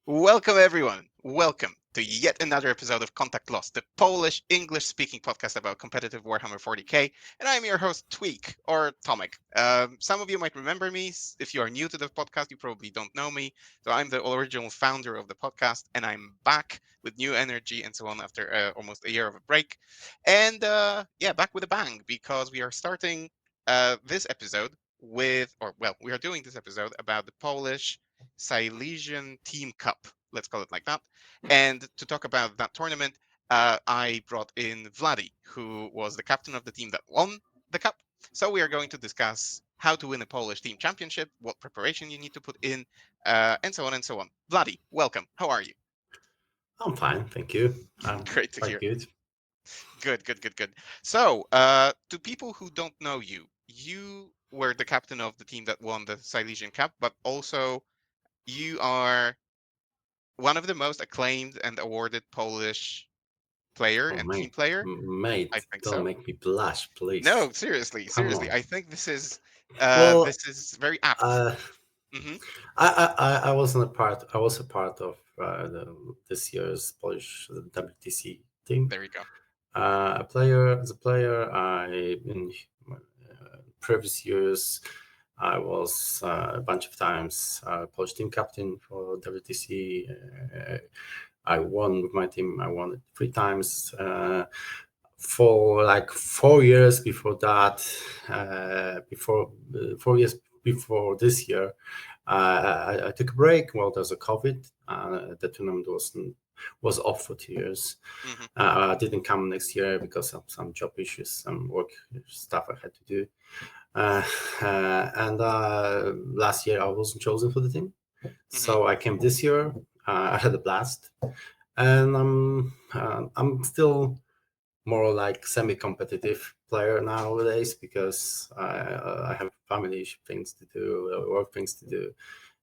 Welcome, everyone. Welcome to yet another episode of Contact Lost, the Polish English-speaking podcast about competitive Warhammer 40k. And I'm your host, Tweak, or Tomek. Some of you might remember me. If you are new to the podcast, you probably don't know me. So I'm the original founder of the podcast, and I'm back with new energy and so on after almost a year of a break. And back with a bang, because we are starting this episode we are doing this episode about the Polish Silesian Team Cup. Let's call it like that. And to talk about that tournament, I brought in Vladdi, who was the captain of the team that won the cup. So we are going to discuss how to win a Polish team championship, what preparation you need to put in, and so on and so on. Vladdi, welcome. How are you? I'm fine, thank you. I'm Great to quite hear. good. Good, good, good, good. So, to people who don't know you, you were the captain of the team that won the Silesian Cup, but also you are one of the most acclaimed and awarded Polish player Oh, and team mate, player. I mate, think don't so. make me blush, please. No, seriously, Come seriously. on. I think Well, this is very apt. uh, Hmm. I wasn't a part. I was a part of this year's Polish WTC team. There you go. As a player, I in previous years I was a bunch of times Polish team captain for WTC. I won with my team. I won it 3 times. For like 4 years before that, before 4 years before this year, I took a break. Well, there's a COVID. The tournament was off for 2 years. Hmm. I didn't come next year because of some job issues, some work stuff I had to do. And last year I wasn't chosen for the team, Hmm. so I came this year. I had a blast, and I'm still more like semi-competitive player nowadays because I have family things to do, work things to do.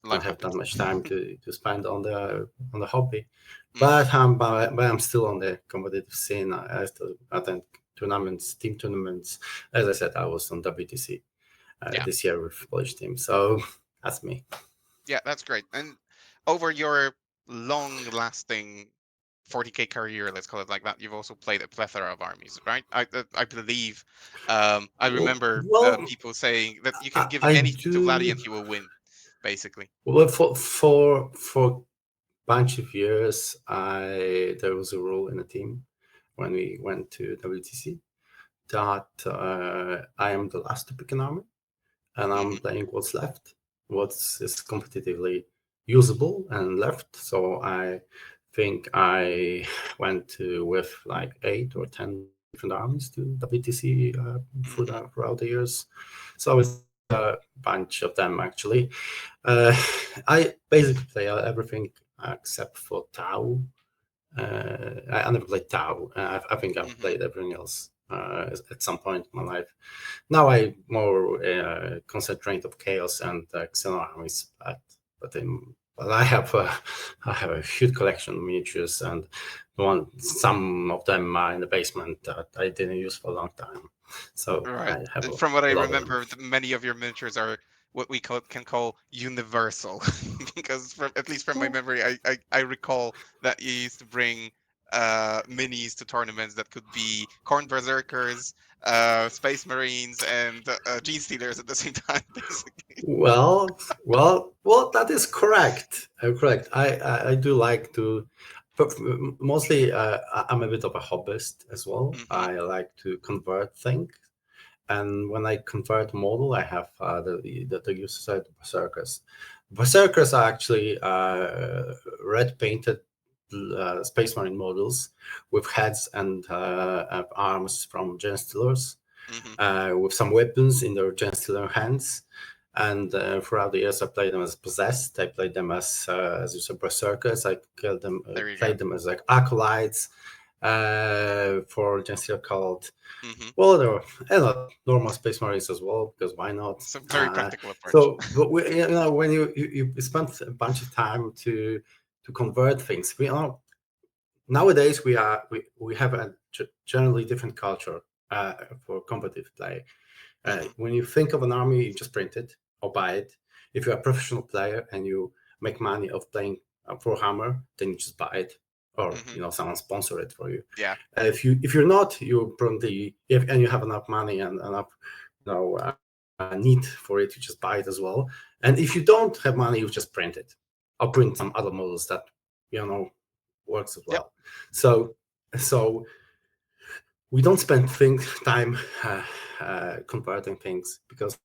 Don't Life have that happens. much time to spend on the hobby, Hmm. but I'm still on the competitive scene. I still attend tournaments, team tournaments. As I said, I was on WTC Yeah, this year with Polish team, so that's me. yeah, that's great. And over your long-lasting 40k career, let's call it like that, you've also played a plethora of armies, right? I believe, I remember Well, people saying that you can I, give I anything to Vladdy do. and he will win, basically. Well, for bunch of years, I there was a rule in the team when we went to WTC that I am the last to pick an army, and I'm Hmm. playing what's left, what is competitively usable and left. So I think I went to with like 8 or 10 different armies to WTC Hmm. throughout the years. So it's a bunch of them actually. Uh, I basically play everything except for Tau. I never played Tau. I think I've Hmm. played everything else at some point in my life. Now I more concentrate of Chaos and Xenon armies, but I have a huge collection of miniatures, and some of them are in the basement that I didn't use for a long time. So Right. I have And from what I a lot of them. remember, many of your miniatures are what can call universal, because at least from my memory, I recall that you used to bring minis to tournaments that could be Corn Berserkers, Space Marines, and Gene Stealers at the same time, basically. Well. That is correct. Correct. I do like to, but mostly I'm a bit of a hobbyist as well. Hmm. I like to convert things, and when I convert model, I have the user side berserkers. Berserkers are actually red painted Space Marine models with heads and arms from Gen Stealers, Hmm. with some weapons in their Gen Stealer hands. And throughout the years, I played them as possessed. I played them as you said, berserkers. I killed them, There you go. played them as like acolytes for Gen Stealer cult. Hmm. Well, there were a lot normal Space Marines as well, because why not? It's a very practical approach. So, but when you spend a bunch of time to convert things, nowadays we have a generally different culture for competitive play. Hmm. When you think of an army, you just print it or buy it. If you're a professional player and you make money of playing warhammer, then you just buy it, or Mm-hmm. someone sponsor it for you. Yeah. If you're not, you probably, and you have enough money and enough need for it, you just buy it as well. And if you don't have money, you just print it. I'll print some other models that works as Yep. well. So we don't spend time converting things, because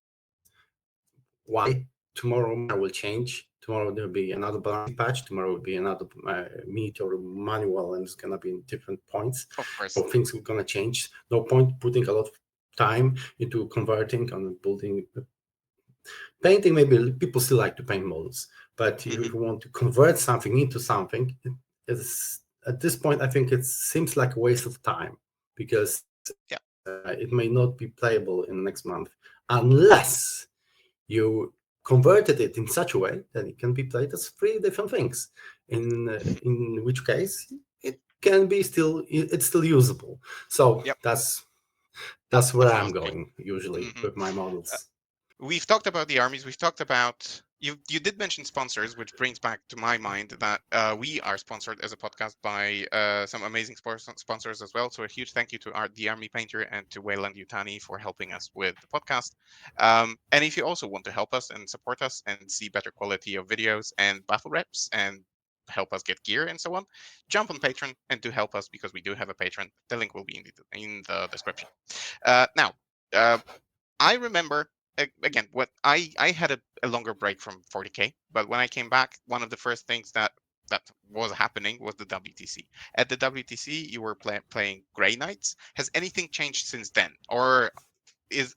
why? Tomorrow will change. Tomorrow there'll be another balancing patch. Tomorrow will be another meet or manual, and it's gonna be in different points. Of course. So things are gonna change. No point putting a lot of time into converting and building. Painting, maybe people still like to paint models, but if you want to convert something into something, it's at this point I think it seems like a waste of time, because Yeah. it may not be playable in the next month unless you converted it in such a way that it can be played as 3 different things. In which case it can be it's still usable. So Yep. that's That's where the I'm philosophy. going usually with my models. We've talked about the armies. We've talked about you did mention sponsors, which brings back to my mind that we are sponsored as a podcast by some amazing sponsors as well. So a huge thank you to the Army Painter and to Weyland-Yutani for helping us with the podcast. And if you also want to help us and support us and see better quality of videos and battle reps and help us get gear and so on, jump on Patreon and do help us, because we do have a Patreon. The link will be in the description. Now, I remember again what I had a longer break from 40k, but when I came back, one of the first things that was happening was the WTC. At the WTC, you were playing Grey Knights. Has anything changed since then, or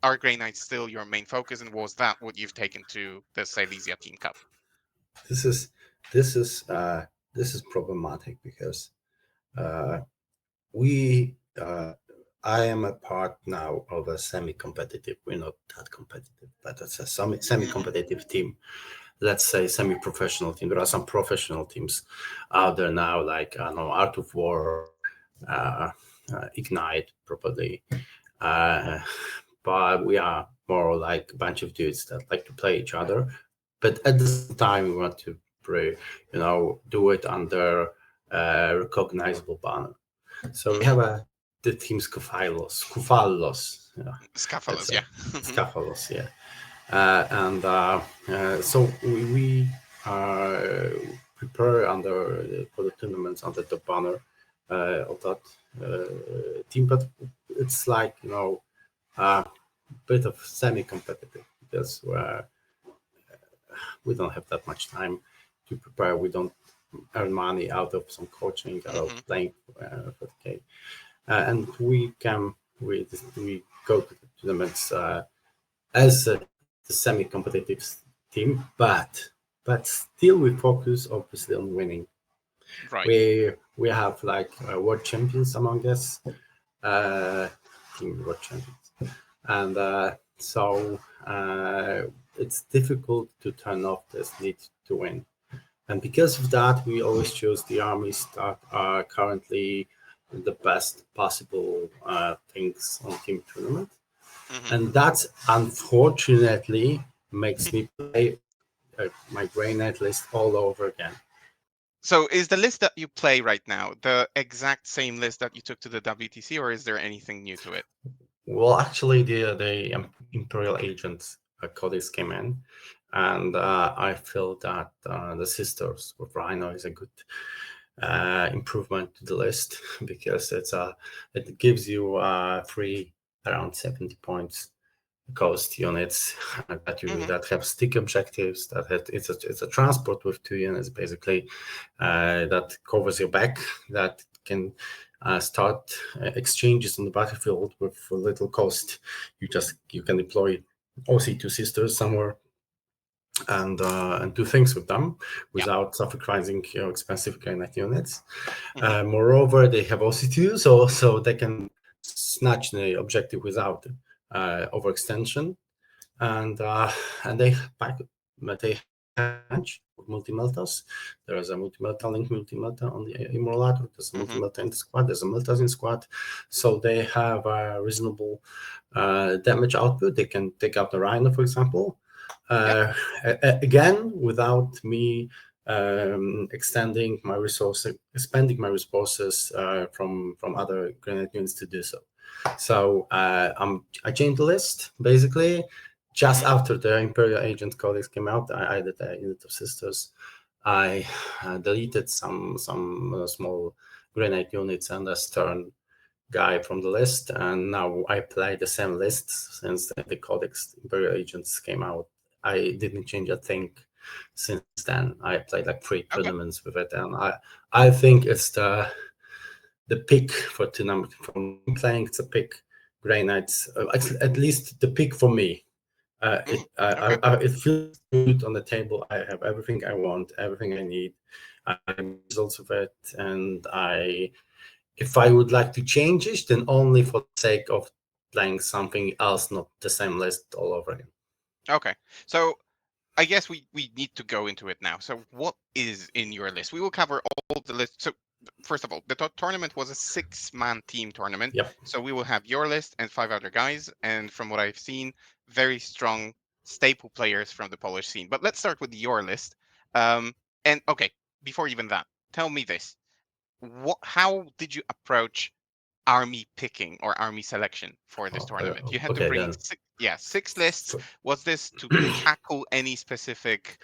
are Grey Knights still your main focus? And was that what you've taken to the Silesia Team Cup? This is problematic, because we I am a part now of a semi-competitive. We're not that competitive, but it's a semi-competitive team. Let's say semi-professional team. There are some professional teams out there now, like Art of War, Ignite, probably. But we are more like a bunch of dudes that like to play each other. But at the same time, we want to do it under a recognizable banner. So we have the Team Scuffaloes. Scuffaloes, yeah. Scuffaloes, yeah. So we prepare for the tournaments under the banner of that team, but it's like a bit of semi-competitive, because we don't have that much time to prepare. We don't earn money out of some coaching, out of playing 40k, and we go to the tournaments as the semi-competitive team, but still we focus obviously on winning. Right. We have like world champions among us, team world champions, and so it's difficult to turn off this need to win. And because of that, we always choose the armies that are currently the best possible things on team tournament. And that unfortunately makes me play my Grey Knight list all over again. So is the list that you play right now the exact same list that you took to the WTC, or is there anything new to it? Well, actually, the Imperial Agents codex came in, and I feel that the Sisters with Rhino is a good improvement to the list, because it gives you free around 70 points cost units that have stick objectives. It's a transport with 2 units basically that covers your back, that can start exchanges on the battlefield with little cost. You can deploy OC2 Sisters somewhere and do things with them without sacrificing expensive Knight units. Moreover, they have OC2, so they can snatch the objective without overextension, and they bunch of multi-meltas. There is a multi-melta link multi-melta on the Immolator. There's a multi-melta in the squad. There's a meltas in squad. So they have a reasonable damage output. They can take out the Rhino, for example. Again, without me extending my resources, expanding my resources from other grenade units to do so. So I changed the list basically just after the Imperial Agent Codex came out. I added a unit of sisters. I deleted some small grenade units and a stern guy from the list, and now I play the same list since the Codex Imperial Agents came out. I didn't change a thing since then. I played like 3 tournaments with it, and I think it's the pick for tournament from playing. It's a pick. Grey Knights, at least the pick for me. It feels good on the table. I have everything I want, everything I need. I have results of it, and if I would like to change it, then only for the sake of playing something else, not the same list all over again. Okay, so I guess we need to go into it now. So what is in your list? We will cover all the lists. So first of all, the tournament was a 6-man team tournament. Yep. So we will have your list and 5 other guys. And from what I've seen, very strong staple players from the Polish scene. But let's start with your list. And okay, before even that, tell me this. How did you approach army picking or army selection for this tournament? You had to bring six lists. Was this to tackle any specific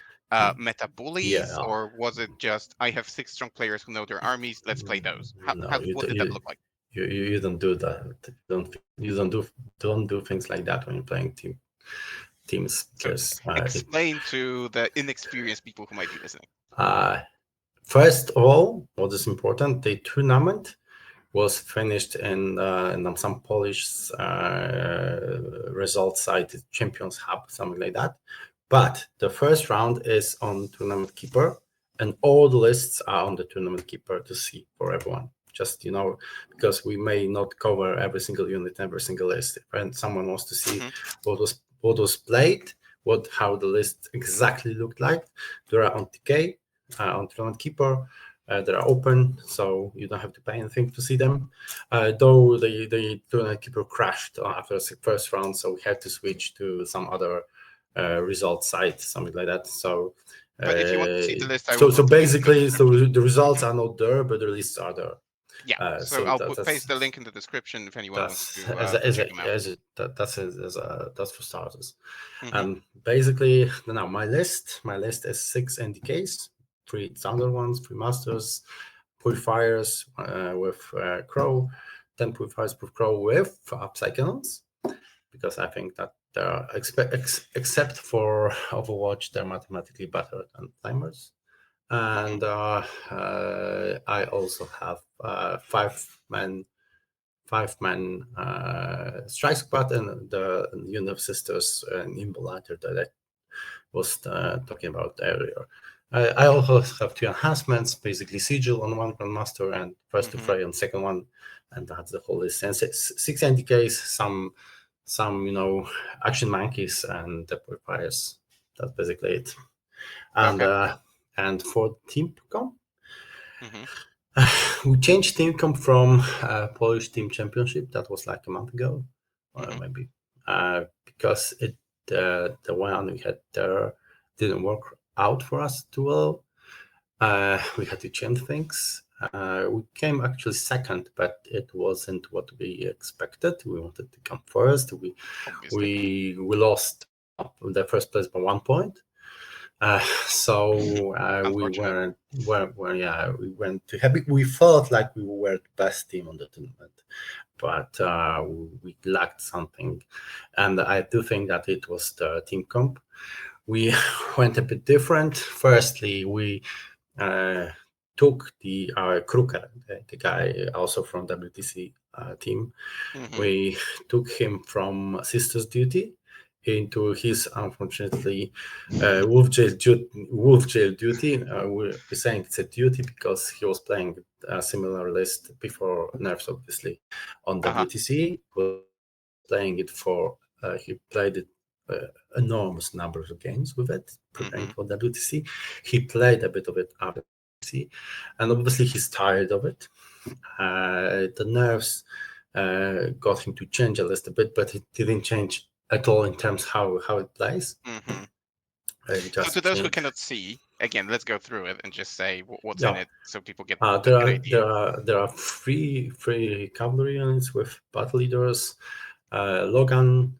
meta bullies, or was it just I have 6 strong players who know their armies, let's play those? What did that look like? You don't do that. You don't do things like that when you're playing teams. Explain to the inexperienced people who might be listening. First of all, what is important, the tournament was finished in some Polish result site, Champions Hub, something like that. But the first round is on Tourneykeeper, and all the lists are on the Tourneykeeper to see for everyone. Just, because we may not cover every single unit, every single list. If someone wants to see what was played, how the list exactly looked like, they are on TK, on Tourneykeeper. They are open, so you don't have to pay anything to see them. Though the Tourneykeeper crashed after the first round, so we had to switch to some other result site, something like that. So, but if you want to see the list, so basically, the results are not there, but the lists are there. Yeah, so I'll paste the link in the description if anyone wants to check them out. That's for starters. Basically, now my list is 6 NDKs. 3 standard ones, 3 masters, purifiers with Crow, 10 purifiers with Crow with upside cannons, because I think that they're except for Overwatch, they're mathematically better than Flamers. And I also have 5-man strike squad and the unit of sisters nimble lighter that I was talking about earlier. I also have 2 enhancements, basically Sigil on one Grandmaster and First to Fray on second one, and that's the whole list. And 6 NDKs, some action monkeys and the purifiers. That's basically it. And for Team Comp, we changed Team Comp from Polish Team Championship. That was like a month ago, or maybe, because the one we had there didn't work out for us too well. We had to change things. We came actually second, but it wasn't what we expected. We wanted to come first. We lost the first place by 1 point. So we went to happy. We felt like we were the best team on the tournament, but we lacked something, and I do think that it was the team comp. We went a bit different. Firstly, we took the Kruker, the guy also from WTC team. We took him from Sister's Duty into his, unfortunately, wolf jail duty. We're saying it's a duty because he was playing a similar list before nerfs, obviously, on WTC. He was playing it he played it enormous numbers of games with it, preparing for WTC. He played a bit of it after WTC, and obviously he's tired of it. The nerfs got him to change a list a bit, but it didn't change at all in terms how it plays. So to those who cannot see, again, let's go through it and just say what's in Yeah. it so people get a There good are idea. three cavalry units with battle leaders, Logan,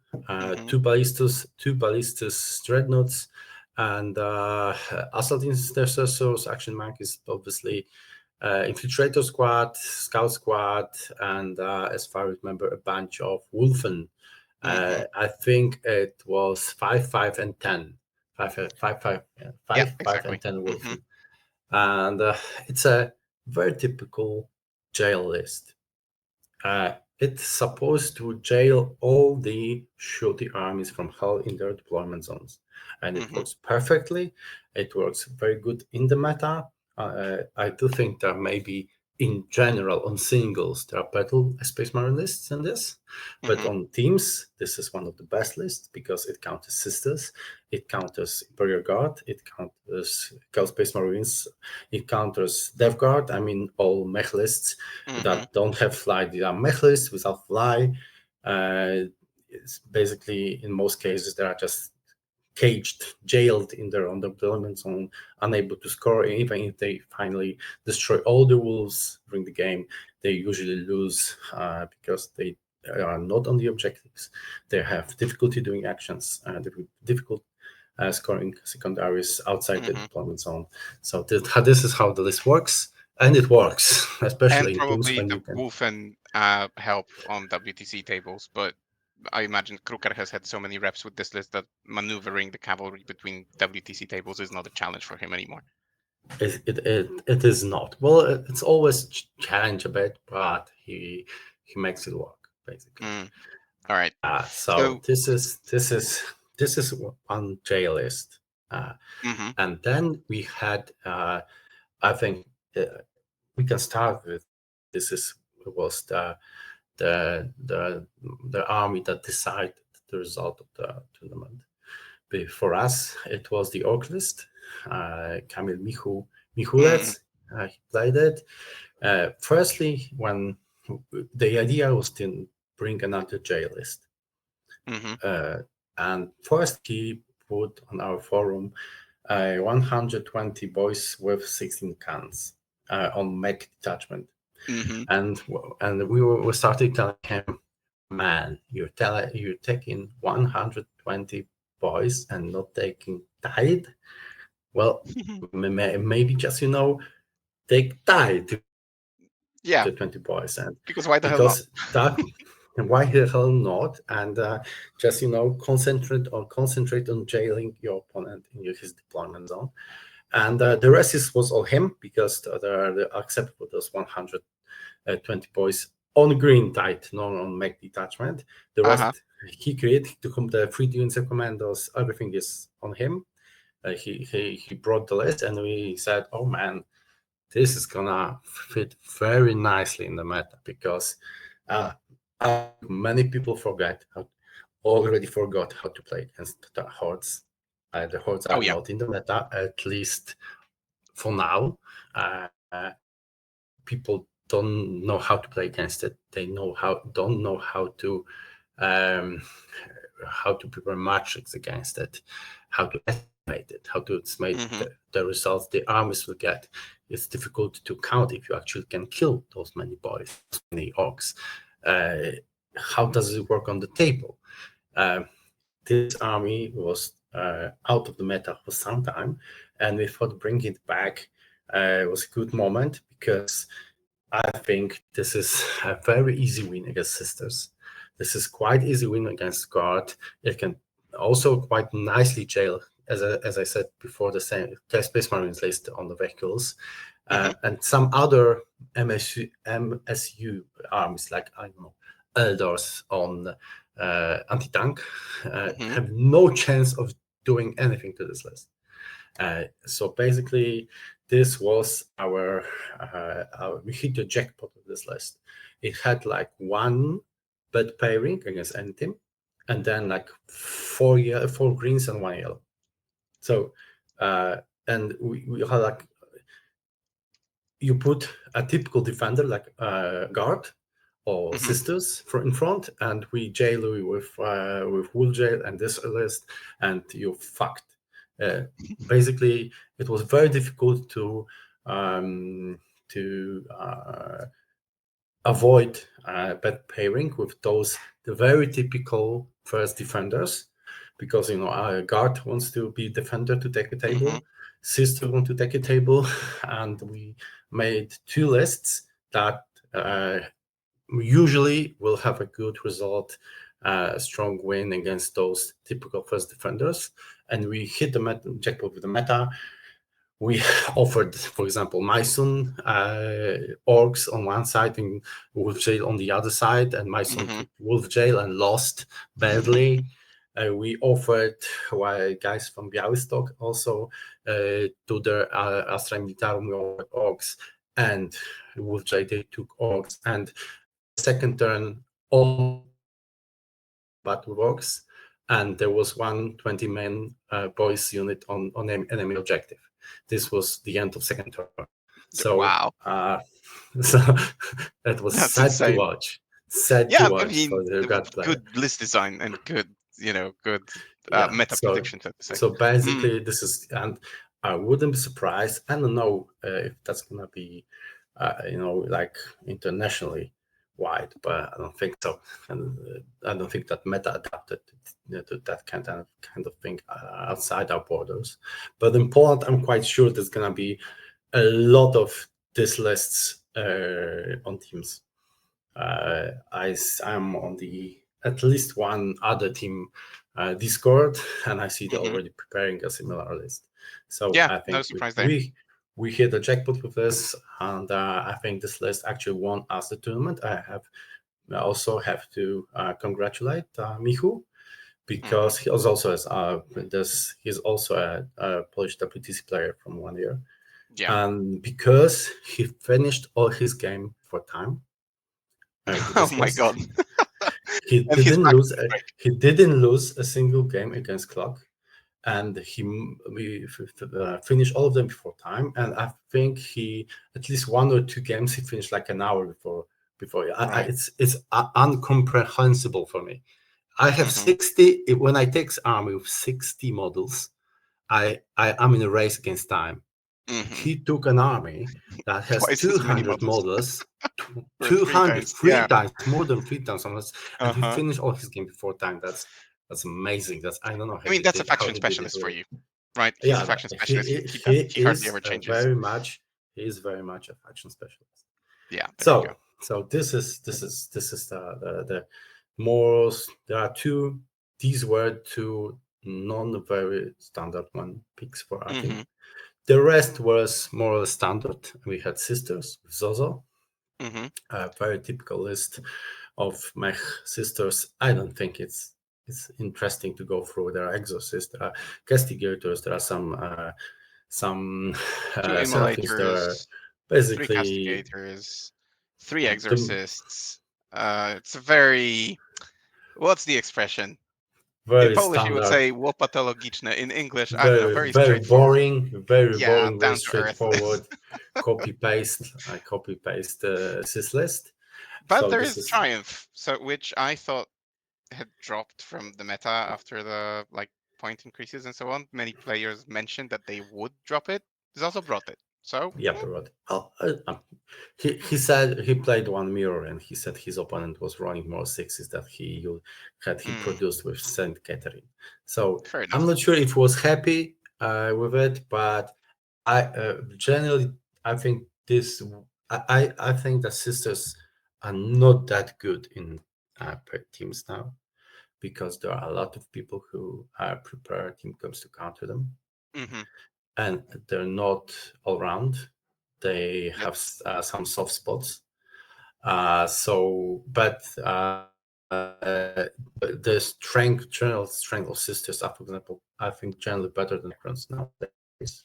two ballistas dreadnoughts, and assault intercessors. Action Mark is obviously infiltrator squad, scout squad, and as far as I remember, a bunch of Wolfen. I think it was 5, 5, and 10. 5, 5, 5, Yeah, 5, 5, exactly. and 10 Wolfen. And it's a very typical jail list. It's supposed to jail all the shooty armies from hell in their deployment zones, and it works perfectly. It works very good in the meta. I do think that maybe in general on singles there are better Space Marine lists than this, but on teams this is one of the best lists because it counters sisters, it counters Imperial Guard, it counters Cal Space Marines, it counters Death Guard. I mean all mech lists that don't have fly. They are mech lists without fly. It's basically in most cases they are just caged, jailed in their own deployment zone, unable to score. And even if they finally destroy all the wolves during the game, they usually lose because they are not on the objectives. They have difficulty doing actions, difficult scoring secondaries outside the deployment zone. So this is how the list works. And it works, And especially in teams probably when the you can. Wolfen help on WTC tables, but I imagine Kruker has had so many reps with this list that maneuvering the cavalry between WTC tables is not a challenge for him anymore. It is not. Well, it's always challenge a bit, but he makes it work basically. All right. So this is on J list, and then we had. I think we can start with was the army that decided the result of the tournament. For us, it was the Orc list. Kamil Michulec, he played it. Firstly, when the idea was to bring another J list. And first he put on our forum 120 boys with 16 cans on mech detachment. And we started telling him, man, you're taking 120 boys and not taking tide. Well, maybe just take tide to Yeah, 20 boys, and because why the hell not? because that why the hell not? And just concentrate on jailing your opponent in his deployment zone, and the rest was all him because the acceptable those 120 boys on green tide, not on mech detachment. The rest he created to come the 3 units of commandos. Everything is on him. He brought the list, and we said, "Oh man, this is gonna fit very nicely in the meta because many people already forgot how to play against the hordes. The hordes are not in the meta, at least for now. People don't know how to play against it. They don't know how to prepare matrix against it, how to estimate it, how to estimate the results the armies will get. It's difficult to count if you actually can kill those many boys, many orcs. How does it work on the table? This army was out of the meta for some time, and we thought bringing it back was a good moment because I think this is a very easy win against sisters. This is quite easy win against guard. It can also quite nicely jail, as I said before, the same Space Marines list on the vehicles. And some other MSU armies, like, I don't know, Eldors on anti-tank, have no chance of doing anything to this list. So basically, this was our we hit the jackpot of this list. It had like one bad pairing against any team, and then like four greens and one yellow. So and we had like, you put a typical defender like guard or sisters in front, and we jail you with wool jail and this list, and you're fucked. Basically, it was very difficult to avoid bad pairing with those the very typical first defenders, because our guard wants to be defender to take a table, sister want to take a table, and we made two lists that usually will have a good result, a strong win against those typical first defenders, and we hit the jackpot with the meta. We offered, for example, Myson orcs on one side and Wolf Jail on the other side, and Myson took Wolf Jail and lost badly. We offered guys from Białystok also to their Astra Militarum, we offered orcs and Wolf Jail, they took orcs, and second turn all but orcs, and there was 120-man boys unit on enemy objective. This was the end of second turn. So wow. So that was That's sad insane. to watch. Sad Yeah, to watch I mean, for the guard player. good list design and good meta prediction, so to say. So basically, this is, and I wouldn't be surprised. I don't know if that's gonna be, like internationally wide, but I don't think so. And I don't think that meta adapted to that kind of thing outside our borders. But in Poland, I'm quite sure there's gonna be a lot of these lists on Teams. I'm on at least one other team Discord, and I see they're already preparing a similar list. So yeah, I think no surprise there. We hit the jackpot with this, and I think this list actually won us the tournament. I also have to congratulate Michu, because he was also he's also a Polish WTC player from 1 year. Yeah. And because he finished all his game before time. Oh my god. He didn't lose a single game against clock, and we finished all of them before time. And I think he at least 1 or 2 games he finished like an hour before. Right. It's incomprehensible for me. I have 60. When I take army with 60 models, I am in a race against time. He took an army that has 200 models, 3 times, more than 3 times almost, and he finished all his game before time. That's amazing. I don't know. I mean, that's a faction specialist for you, right? He's a faction specialist. He hardly ever changes. He is very much a faction specialist. Yeah. So this is the morals. There are two. These were 2 non-very standard one picks for our team. The rest was more or less standard. We had sisters, Zozo, a very typical list of mech sisters. I don't think it's interesting to go through. There are exorcists, there are castigators, there are some 2 immolators, there are basically 3 castigators, 3 exorcists. It's a very, what's the expression? In Polish, standard. You would say łopatologiczne. In English, I don't know, very boring, very straightforward. copy paste sys list. But so there is Triumph, which I thought had dropped from the meta after the point increases and so on. Many players mentioned that they would drop it. He's also brought it. So yeah, he said he played 1 mirror, and he said his opponent was running more 6s that he produced with Saint Catherine. So I'm not sure if he was happy with it, but I generally I think I think that sisters are not that good in teams now, because there are a lot of people who prepare team cups to counter them. And they're not all round. They have some soft spots. But the general strength of sisters are, for example, I think generally better than Necrons nowadays.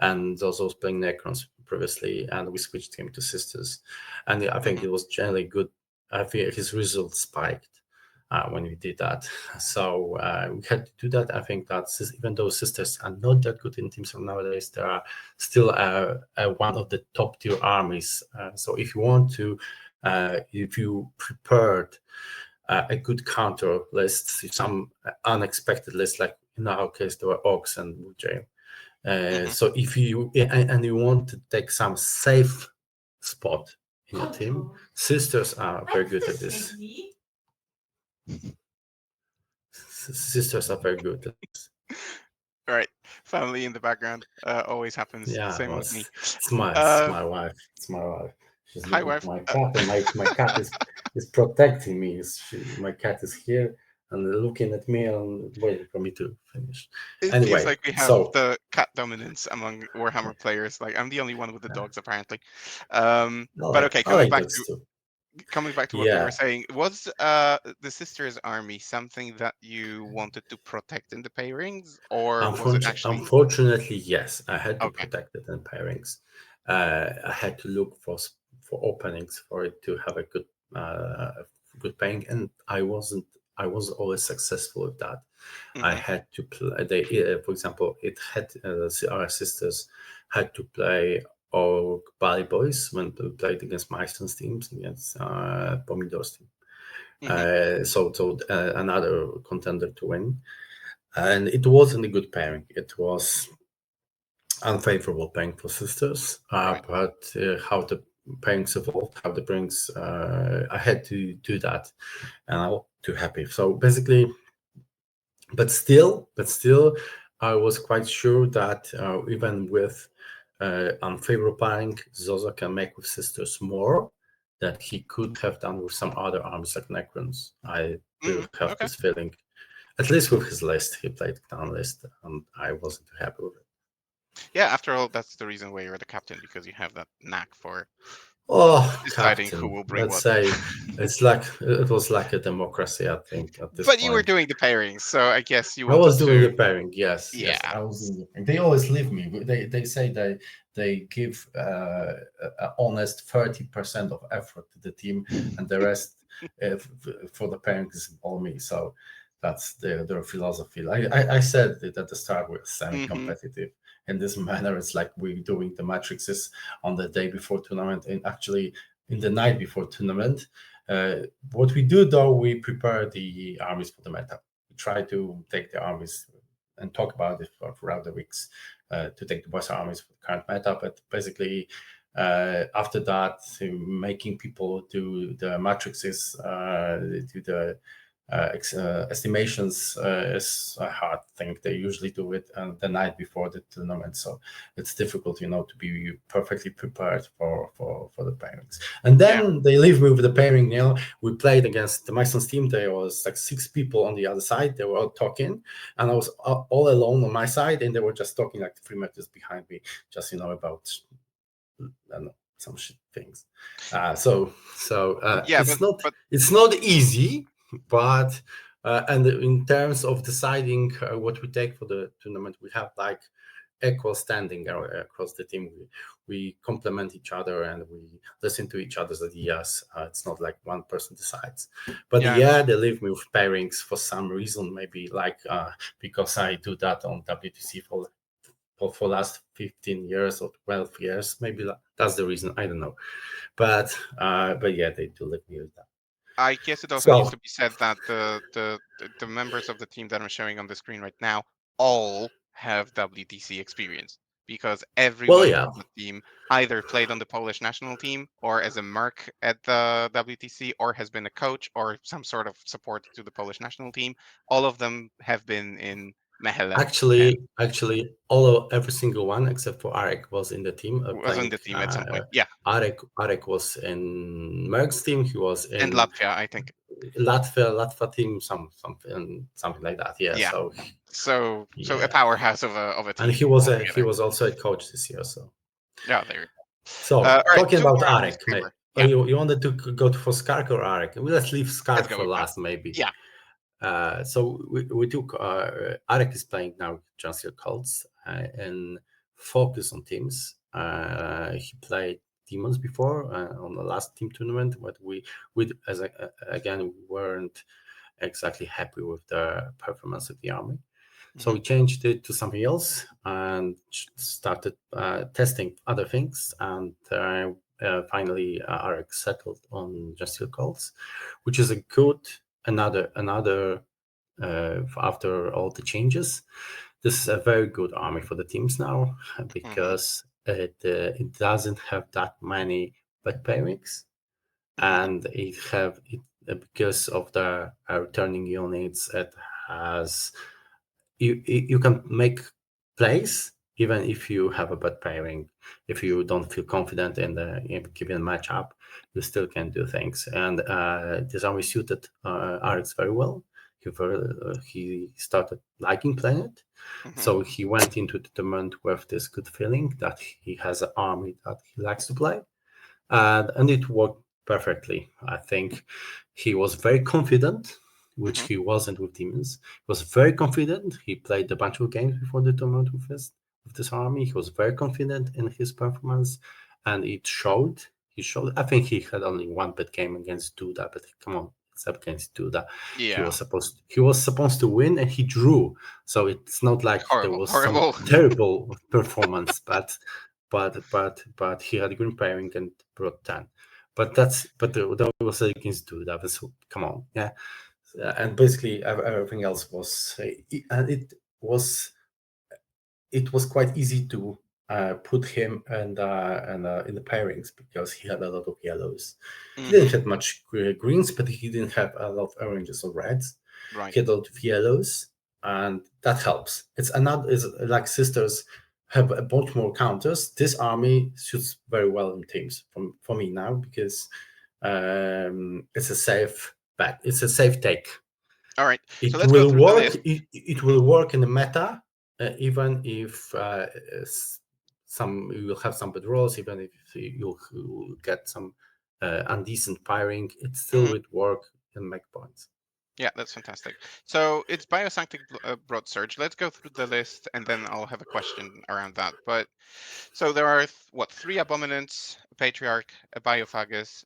And those was playing Necrons previously, and we switched him to sisters. And I think it was generally good. I think his results spiked when we did that. So we had to do that. I think that even though sisters are not that good in teams from nowadays, they are still one of the top tier armies. So if you want to, if you prepared a good counter list, some unexpected list, like in our case, there were orcs and jail. Mhm. So if you and you want to take some safe spot in your team, sisters are very good at this. Sisters are very good at this. Right, family in the background always happens. Yeah, Same well, with me. it's my wife. It's my wife. She's Hi, looking wife. for my cat, and my cat is protecting me. My cat is here and looking at me and waiting for me to finish. It feels Anyway, like we have so the cat dominance among Warhammer players. Like I'm the only one with the dogs, apparently. But okay, I like dogs too. coming back to what we were Yeah, saying, was the Sisters Army something that you wanted to protect in the pairings, or was it actually unfortunately, yes, I had to okay? protect it in pairings. I had to look for openings for it to have a good pairing, and I was always successful with that. I Hmm. had to play. For example, our sisters had to play or Bali Boys when we played against Meister's teams against Pomidor's team. Hmm. Another contender to win, and it wasn't a good pairing. It was unfavorable pairing for sisters, Right. but how the pairings evolved, how the pairings, I had to do that, and I was too happy. So basically, but still, I was quite sure that even with unfavorable pairing, Zozo can make with sisters more that he could have done with some other armies like Necrons. I do have Okay. this feeling. At least with his list, he played down list, and I wasn't too happy with it. Yeah. After all, that's the reason why you're the captain, because you have that knack for Oh, deciding who Captain, will bring let's what. say it was like a democracy, I think, at this But you were point. doing the pairings, so I guess you I was wanted doing the to. pairing, yes, Yeah. I was doing the pairing. They always leave me. They say they give a honest 30% of effort to the team, and the rest for the pairing is all me. So that's their philosophy. I said it at the start, we're Hmm. semi-competitive in this manner. It's like we're doing the matrices on the day before tournament, and actually in the night before tournament. What we do though, we prepare the armies for the meta. Try to take the armies and talk about it throughout the weeks to take the boss armies for the current meta. But basically, after that, making people do the matrices, do the estimations is a hard thing. They usually do it the night before the tournament, so it's difficult, to be perfectly prepared for the pairings. And Yeah. then they leave me with the pairing. We played against the Mason's team. There was like 6 people on the other side. They were all talking, and I was all alone on my side, and they were just talking like 3 meters behind me, just about I don't know, some shit things. Yeah. But it's not easy, but and in terms of deciding what we take for the tournament, we have like equal standing across the team. We complement each other and we listen to each other's ideas. It's not like one person decides. But yeah. yeah, they leave me with pairings for some reason, maybe like because I do that on WTC for last 15 years or 12 years, maybe that's the reason. I don't know, but yeah, they do leave me with that. I guess it also needs So to be said that the members of the team that I'm showing on the screen right now all have WTC experience, because well, everyone yeah, on the team either played on the Polish national team or as a merc at the WTC, or has been a coach or some sort of support to the Polish national team. All of them have been in Mehele and actually, every single one except for Arek was in the team was on playing. the team at some point. Yeah, Arek was in Merck's team. He was and in Latvia, I think. Latvia team, something like that. Yeah. Yeah, So so a yeah, powerhouse of a and team he altogether. was also a coach this year. So Yeah, there you go. so All right, talking two about more armies Arek, to cover. Yeah, you wanted to go for Skark or Arek? Well, let's leave let's Skark go for with that. last, maybe. Yeah. So we took Arek is playing now Chancellor Colts and focus on teams. He played Demons before on the last team tournament, but we again we weren't exactly happy with the performance of the army. So Hmm. we changed it to something else and started testing other things. And finally, Arek settled on Just Your Calls, which is a good another after all the changes. This is a very good army for the teams now Mm-hmm. because it doesn't have that many bad pairings, Mm-hmm. and because of the returning units. It has you can make plays even if you have a bad pairing. If you don't feel confident in the given matchup, you still can do things. And this army suited Alex very well. He started liking playing it, Mm-hmm. so he went into the tournament with this good feeling that he has an army that he likes to play, and it worked perfectly. I think he was very confident, which Mm-hmm. he wasn't with Demons. He was very confident. He played a bunch of games before the tournament with this army. He was very confident in his performance, and it showed. He showed. I think he had only one bad game against Duda, but come on, it's up against Duda. Yeah. He was supposed to win, and he drew. So it's not like there Horrible. was some Horrible. terrible performance, but he had green pairing and brought 10. But there was against two. That was, come on, yeah. And basically everything else was and was it was quite easy to put him and in the pairings because he had a lot of yellows. He didn't Mm-hmm. have much greens, but he didn't have a lot of oranges or reds. Right. He had a lot of yellows, and that helps. It's another is like sisters have a bunch more counters. This army suits very well in teams for me now because it's a safe bet. It's a safe take. All right. So It let's go will through the work. list. It Mm-hmm. will work in the meta, even if some you will have some bad rolls, even if you'll get some undecent pairing. It still Mm-hmm. would work and make points. Yeah, that's fantastic. So it's Biosanctic Broad Surge. Let's go through the list, and then I'll have a question around that. But so there are what, 3 Abominants, a Patriarch, a Biophagus,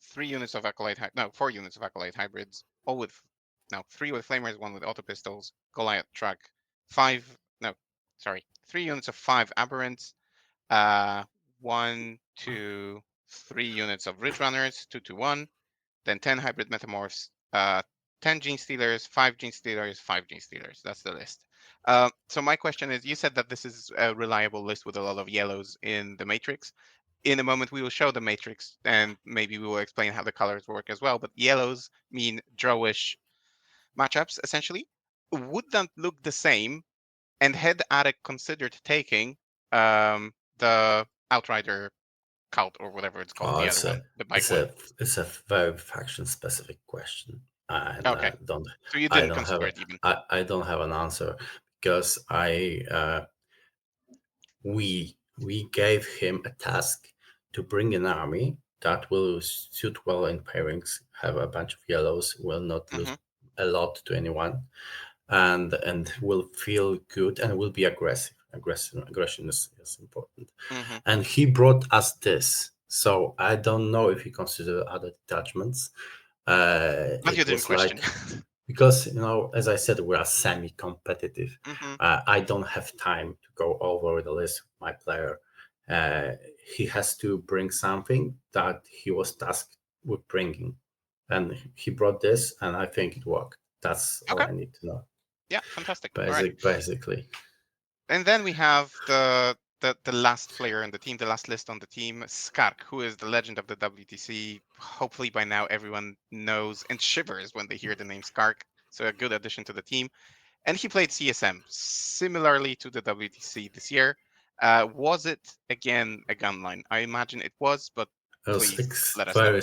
3 units of Acolyte, no, 4 units of Acolyte hybrids, all with, no, 3 with Flamers, 1 with Auto Pistols, Goliath Truck, 5, no, sorry, 3 units of 5 Aberrants, uh, 1, 2, 3 units of Ridge Runners, 2, 2, 1, then 10 hybrid metamorphs, 10 gene stealers, 5 gene stealers, 5 gene stealers. That's the list. So my question is, you said that this is a reliable list with a lot of yellows in the matrix. In a moment, we will show the matrix, and maybe we will explain how the colors work as well. But yellows mean drawish matchups, essentially. Would that look the same? And had Adek considered taking the Outrider cult or whatever it's called, Oh, the other one, the bike it's one? a very faction specific question, and Okay, so you I didn't don't have consider it even. I don't have an answer because we gave him a task to bring an army that will suit well in pairings, have a bunch of yellows, will not lose Mm-hmm. a lot to anyone, and will feel good and will be aggressive. Aggression is important. Mm-hmm. And he brought us this. So I don't know if he considered other detachments. But you It didn't was question. like because as I said, we are semi-competitive. Mm-hmm. I don't have time to go over the list of my player. Uh, he has to bring something that he was tasked with bringing, and he brought this, and I think it worked. That's all Okay. I need to know. Yeah, fantastic. All right. Basically. And then we have the last player on the team, the last list on the team, Skark, who is the legend of the WTC. Hopefully by now everyone knows and shivers when they hear the name Skark. So a good addition to the team. And he played CSM similarly to the WTC this year. Was it again a gun line? I imagine it was, but It was please let us know.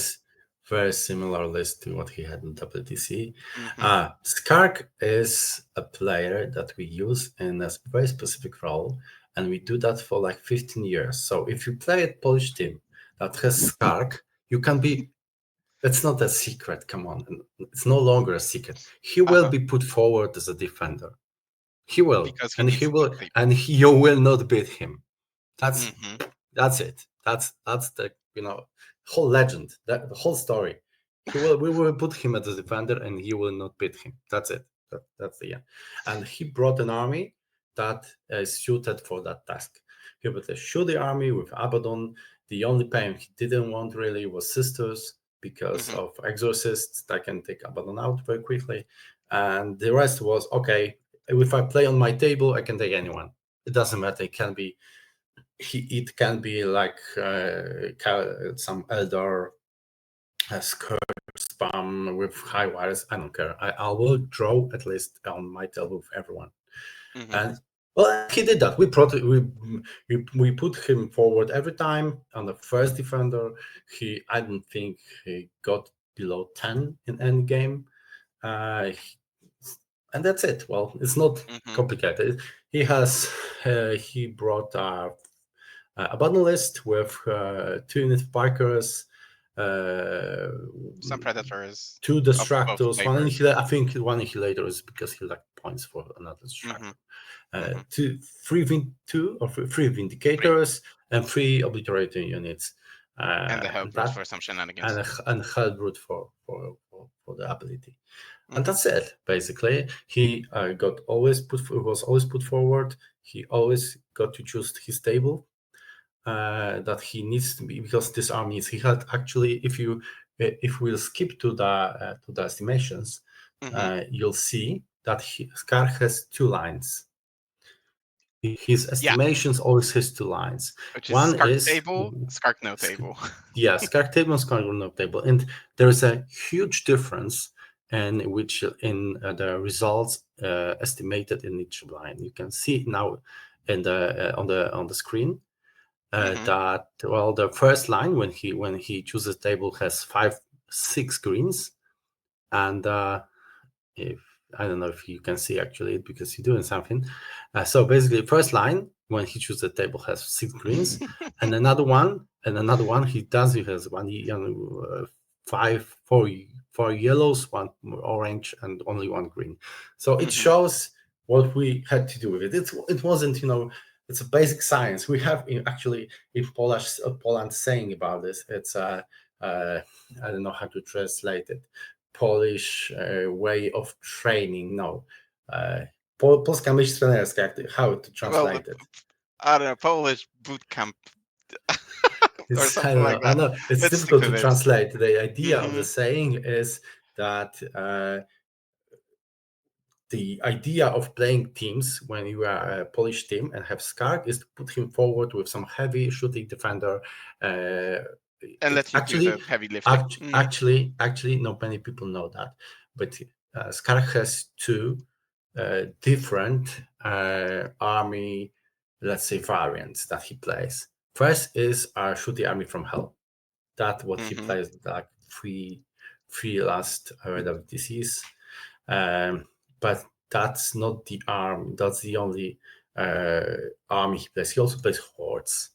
very similar list to what he had in WTC. Mm-hmm. Skark is a player that we use in a very specific role, and we do that for like 15 years. So if you play a Polish team that has Skark, you can be. It's not a secret. Come on, it's no longer a secret. He will Uh-huh. be put forward as a defender. He will, Because he and he needs to will, keep. you will not beat him. That's Mm-hmm. that's it. That's the whole legend. That the whole story. We will put him as a defender, and he will not beat him. That's it. That's the end. And he brought an army that is suited for that task. He would shoot the army with Abaddon. The only pain he didn't want really was sisters because Mm-hmm. of exorcists that can take Abaddon out very quickly. and the rest was okay. If I play on my table, I can take anyone. It doesn't matter. It can be like some elder scourge spam with high wires. I don't care. I will draw at least on my table with everyone. Mm-hmm. And well, he did that. We put him forward every time on the first defender. I don't think he got below 10 in any game. And that's it. Well, it's not Mm-hmm. complicated. He brought a button list with 2 unit bikers, Some predators 2 of both distractors, one flavors. inhibitor. I think one inhibitor is because he lacked points for another Mm-hmm. distractor. Mm-hmm. 3 Three. vindicators and 3 obliterating units, And the and Hellbrute that for some shenanigans. and Hellbrute for the ability. And Mm-hmm. that's it. Basically, he was always put forward. He always got to choose his table that he needs to be, because this army he had actually. If we'll skip to the estimations, Mm-hmm. you'll see that Scar has 2 lines. His Yeah, estimations always has 2 lines. which is One Skark is table, Skark no table. Scar table and Scar no table, and there is a huge difference in the results estimated in each line. You can see now in the on the screen Mm-hmm. that the first line when he chooses table has 6 greens, and if I don't know if you can see actually because you're doing something. So basically, first line when he chooses the table has 6 greens, and another one he has one four yellows, 1 orange, and only 1 green. So it Mm-hmm. shows what we had to do with it. It wasn't it's a basic science. We have actually in Poland saying about this. It's I don't know how to translate it. Polish way of training. No. Polska myśl trenerska, how to Well, translate it. I don't know, Polish boot camp or I something don't like know. I that. know it's Let's stick difficult to to this. translate. The idea of Mm-hmm. the saying is that the idea of playing teams when you are a Polish team and have Skark is to put him forward with some heavy shooting defender. And It let him do the heavy lifting. Mm-hmm. actually, not many people know that, but Skark has 2 different army, let's say, variants that he plays. First is our shooting army from hell. That's what he Mm-hmm. plays, like three last WTCs. But that's not the army. That's the only army he plays. He also plays hordes.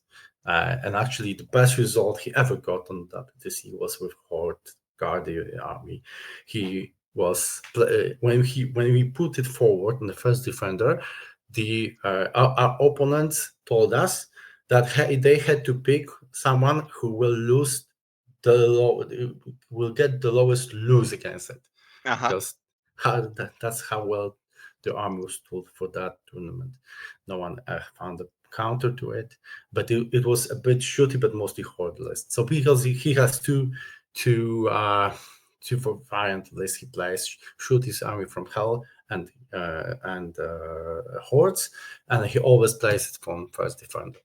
And actually, the best result he ever got on WTC was with Horde Guardian Army. He was when we put it forward in the first defender, our opponents told us that they had to pick someone who will get the lowest lose against it, Uh-huh. because that's how well the army was told for that tournament. No one found a counter to it, but it was a bit shooty, but mostly horde list. So because he has two for variant lists he plays: shoot his army from hell and hordes, and he always plays it from first defender.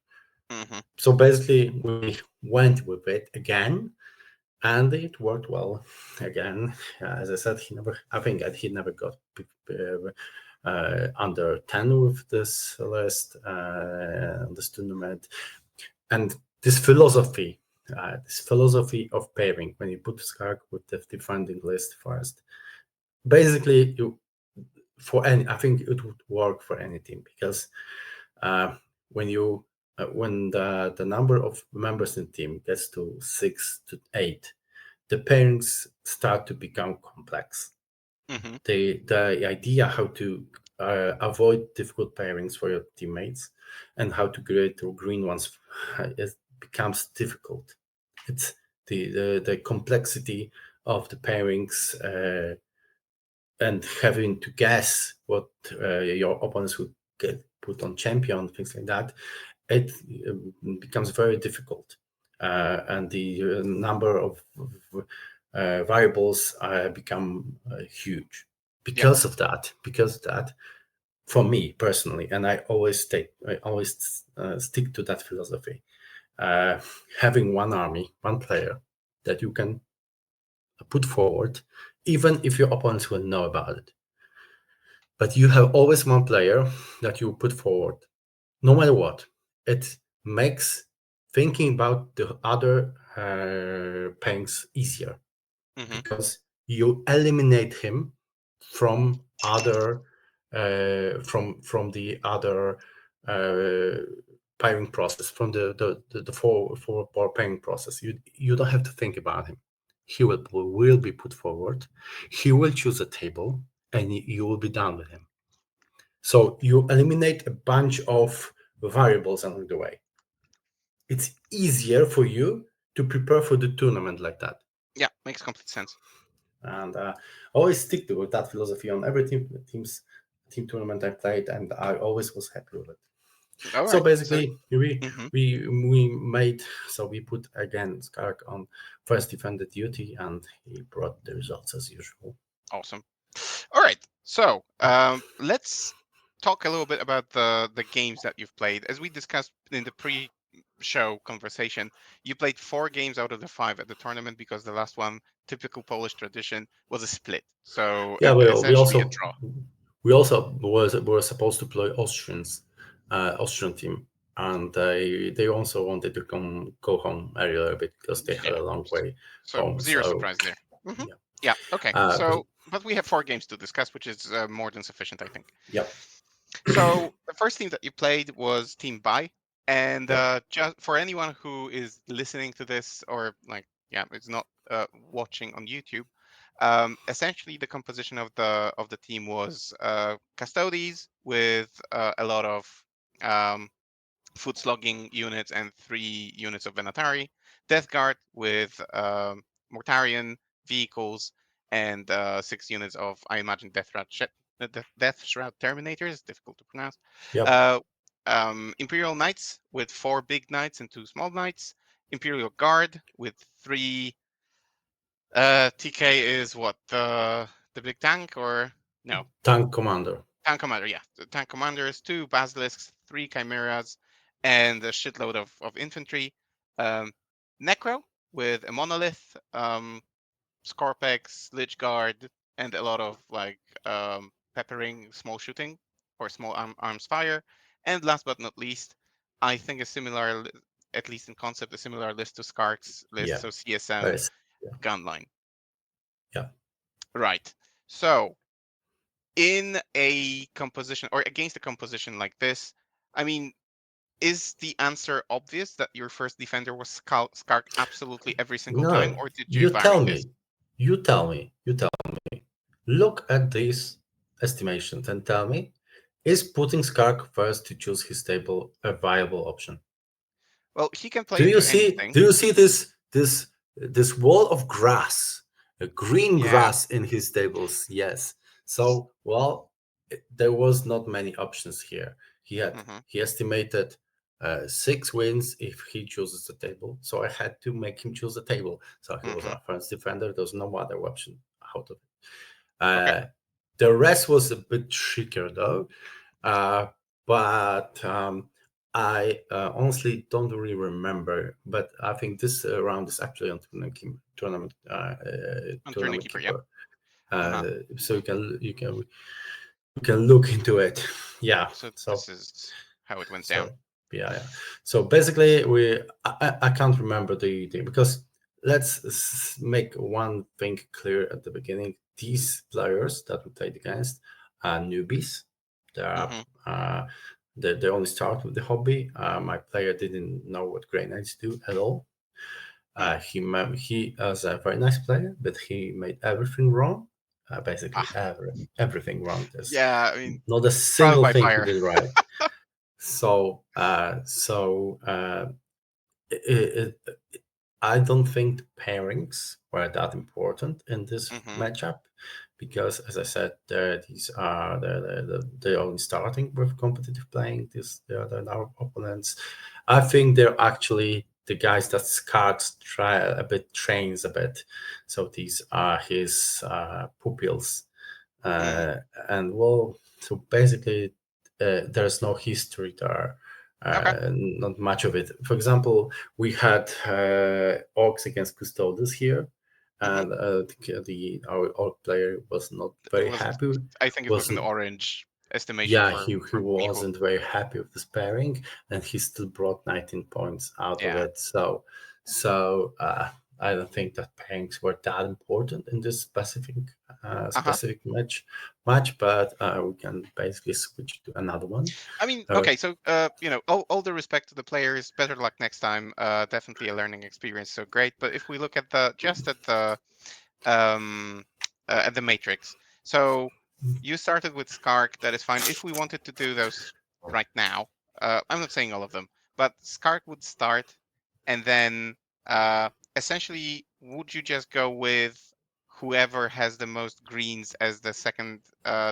Mm-hmm. So basically, we went with it again, and it worked well again. As I said, he never got under 10 with this list, this tournament. And this philosophy of pairing, when you put Skark with the defending list first, basically I think it would work for any team, because when the number of members in the team gets to 6 to 8, the pairings start to become complex. Mm-hmm. The idea how to avoid difficult pairings for your teammates and how to create green ones it becomes difficult. It's the complexity of the pairings and having to guess what your opponents would get put on champion, things like that. It becomes very difficult, and the number of variables become huge. Because of that, for me personally, and I always stick to that philosophy. Having one army, one player that you can put forward, even if your opponents will know about it. But you have always one player that you put forward, no matter what. It makes thinking about the other panks easier, because you eliminate him from other from the other pairing process, from the four bar pairing process. You don't have to think about him. He will be put forward. He will choose a table, and you will be done with him. So you eliminate a bunch of variables along the way. It's easier for you to prepare for the tournament like that. Yeah, makes complete sense. And always stick to that philosophy on every team tournament I played, and I always was happy with it. All So right. basically, Mhm. we put again Skark on first defender duty, and he brought the results as usual. Awesome. All right. So let's talk a little bit about the games that you've played. As we discussed in the pre-show conversation, you played 4 games out of the 5 at the tournament, because the last one, typical Polish tradition, was a split. So Yeah, we essentially a also draw. were supposed to play Austrian team, and they also wanted to go home earlier a bit because they had Yeah. a long way So home. zero So surprise there. Hmm. yeah, Yeah. Okay. but, But we have 4 games to discuss, which is more than sufficient, I think. yeah, So the first team that you played was Team Buy, and yeah. just for anyone who is listening to this, or like, yeah, it's not watching on YouTube. Essentially, the composition of the team was Custodes with a lot of um, foot slogging units and 3 units of Venatari, Death Guard with Mortarion vehicles, and 6 units of, I imagine, Death Shroud Terminators, difficult to pronounce. Yep. Uh, Imperial Knights with 4 big knights and 2 small knights. Imperial Guard with 3. TK is what, the big tank, or no? Tank commander. Tank commander, yeah. The tank commanders, 2 basilisks, 3 chimeras, and a shitload of infantry. Necro with a monolith, Scorpex, Lich Guard, and a lot of like peppering, small shooting, or small arms fire. And last but not least, I think a similar, at least in concept, a similar list to Skark's list. Yeah. So CSM Yes. Yeah. gunline. Yeah. Right. So in a composition, or against a composition like this, I mean, is the answer obvious that your first defender was Skark absolutely every single time, No, or did you you vary tell this? me. You tell me. You tell me. Look at these estimations and tell me, is putting Skark first to choose his table a viable option? Well, he can play Do you into see? anything. Do you see this wall of grass, a green Yeah. grass in his tables? Yes. So well, there was not many options here. Hmm. He estimated 6 wins if he chooses the table. So I had to make him choose the table. So he was Hmm. our first defender. There's no other option out of it. Okay. The rest was a bit trickier though, but I honestly don't really remember. But I think this round is actually on tournament On tournament Tourneykeeper, yeah. keeper. Uh-huh. So you can look into it. Yeah. So So this is how it went down. so yeah. So basically, I can't remember the because let's make one thing clear at the beginning. These players that we played against are newbies. They are Hmm. they only start with the hobby. My player didn't know what Grey Knights do at all. Hmm. He was a very nice player, but he made everything wrong. Basically, Ah, everything wrong. There's yeah, I mean, not a trial single by thing he fire. did right. So, it, I don't think the pairings were that important in this Hmm. matchup because, as I said, these are they're only starting with competitive playing. They're our opponents. I think they're actually the guys that Scott trains a bit. So these are his pupils Mm. And well, so basically, there's no history there, Okay. not much of it. For example, we had orcs against custodes here, Hmm. and our orc player was not It very was, happy. I think it was an Wasn't orange estimation Yeah, for he people. wasn't very happy with this pairing, and he still brought 19 points out of Yeah. it. So I don't think that pairings were that important in this Uh-huh. specific match, but we can basically switch to another one. I mean, Uh, okay, so all the respect to the players, better luck next time. Definitely a learning experience, so great. But if we look at um at the matrix, so you started with Skark, that is fine. If we wanted to do those right now, I'm not saying all of them, but Skark would start, and then essentially, would you just go with whoever has the most greens as the second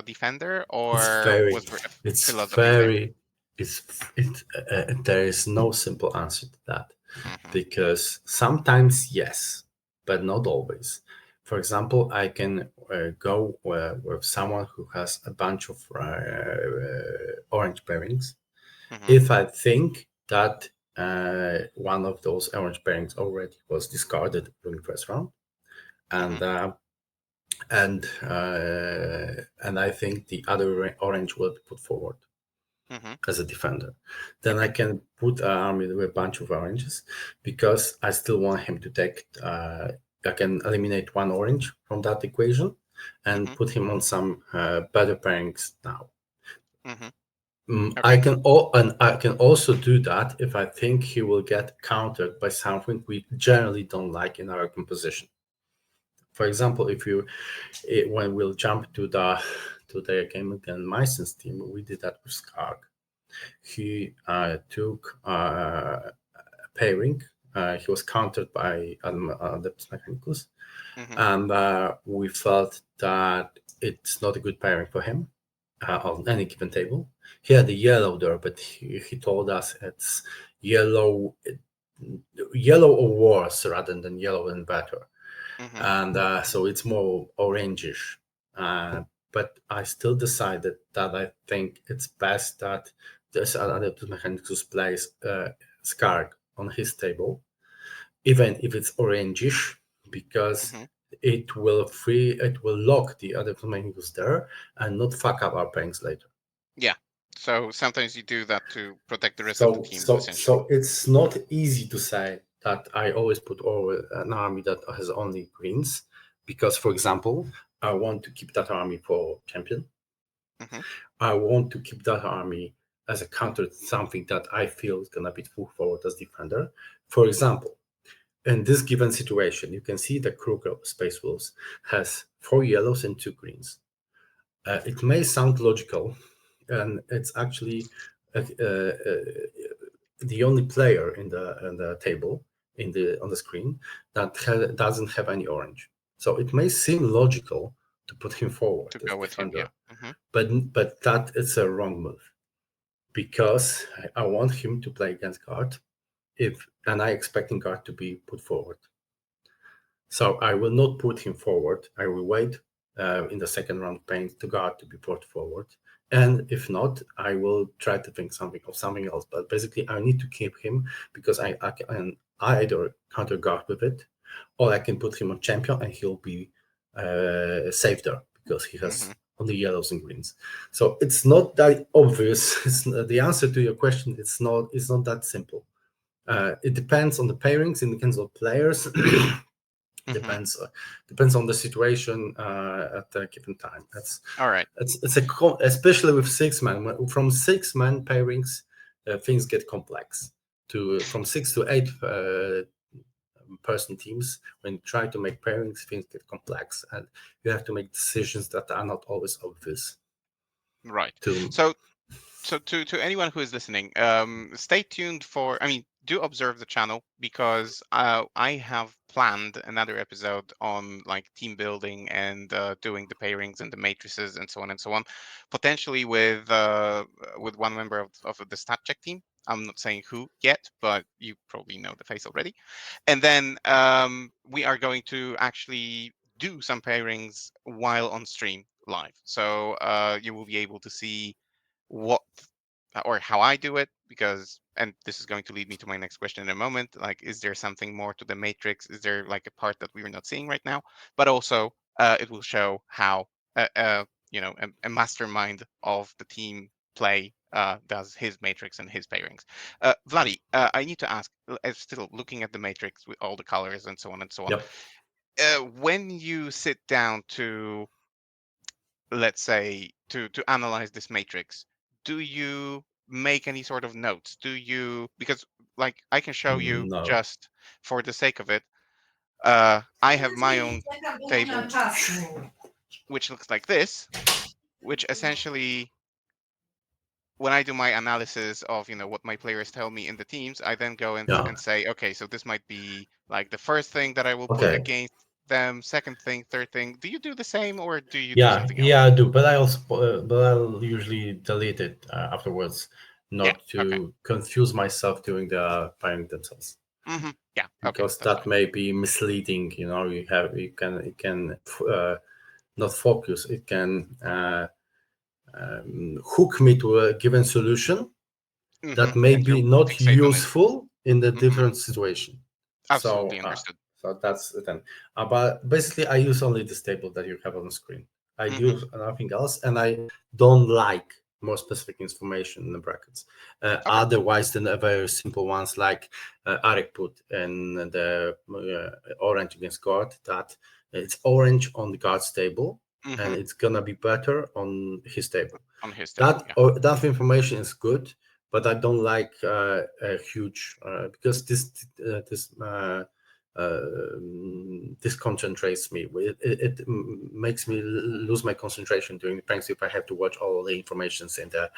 defender, it's or very, was there a it's philosophy there? very, it's it. There is no simple answer to that, Hmm. because sometimes yes, but not always. For example, I can go with someone who has a bunch of orange pairings Hmm. if I think that one of those orange pairings already was discarded during first round, Hmm. and uh, and I think the other orange will be put forward Hmm. as a defender. Then I Okay. can put an army with a bunch of oranges because I still want him to take. I can eliminate one orange from that equation and Hmm. put him on some better pairings now. Hmm. I Okay. can and I can also do that if I think he will get countered by something we generally don't like in our composition. For example, when we'll jump to the game against Meissen's team, we did that with Skark. He took a pairing. He was countered by Adeptus Mechanicus, Hmm. and we felt that it's not a good pairing for him on any given table. He had the yellow there, but he told us it's yellow, yellow or worse rather than yellow and better, Hmm. and so it's more orangish. But I still decided that I think it's best that this Adeptus Mechanicus plays Skark on his table, even if it's orangish, because Hmm. it will lock the other flamingos there and not fuck up our banks later. Yeah. So sometimes you do that to protect the rest of the So team, so essentially. so it's not easy to say that I always put over an army that has only greens, because for example, I want to keep that army for champion. Hmm. I want to keep that army as a counter to something that I feel is gonna be full forward as defender. For example, in this given situation, you can see that Kruger Space Wolves has 4 yellows and 2 greens. It may sound logical, and it's actually the only player in the table on the screen that doesn't have any orange. So it may seem logical to put him forward To as go with him, yeah. defender, Hmm. but that is a wrong move, because I want him to play against guard, and I expecting guard to be put forward. So I will not put him forward. I will wait in the second round paint to guard to be brought forward. And if not, I will try to think something else. But basically, I need to keep him because I can either counter guard with it, or I can put him on champion and he'll be safe there because he Hmm. has only yellows and greens. So it's not that obvious. The answer to your question. It's not that simple. It depends on the pairings. It depends on players. Hmm. Depends on the situation at a given time. All right. Especially with 6 man. From 6 man pairings, things get complex. From 6 to 8 person teams, when you try to make pairings, things get complex, and you have to make decisions that are not always obvious. Right. To So to anyone who is listening, stay tuned for. I mean, do observe the channel, because I have planned another episode on like team building and doing the pairings and the matrices and so on and so on, potentially with one member of the stat check team. I'm not saying who yet, but you probably know the face already. And then we are going to actually do some pairings while on stream. live. So you will be able to see what or how I do it, because, and this is going to lead me to my next question in a moment, like, is there something more to the matrix? Is there like a part that we are not seeing right now? But also it will show how a mastermind of the team play does his matrix and his pairings. Vladdi, I need to ask, still looking at the matrix with all the colors and so on and so on, Yep. when you sit down to, let's say, to analyze this matrix, do you make any sort of notes? Do you, because like I can show you No. just for the sake of it, I have my own table which looks like this, which essentially, when I do my analysis of what my players tell me in the teams, I then go and Yeah. and say, okay, so this might be like the first thing that I will put Okay. against them, second thing, third thing. Do you do the same, or do you do Yeah. something else? Yeah, I do. But I also, but I'll usually delete it afterwards, Yeah. not Okay. to confuse myself during the pairing themselves, Yeah. Okay. because That's that fine. may be misleading. You can not focus. It can hook me to a given solution that may And be you not fixate on it. useful in the hmm different situation. Absolutely So, understood. so that's the thing. But basically, I use only this table that you have on the screen. I hmm do nothing else, and I don't like more specific information in the brackets. Okay. Otherwise, than the very simple ones like Arek put in the orange against guard, that it's orange on the guard's table, and hmm it's gonna be better on his table. On his table. That Yeah. that information is good, but I don't like a huge because this concentrates me. It makes me lose my concentration during the pranks if I have to watch all the informations in the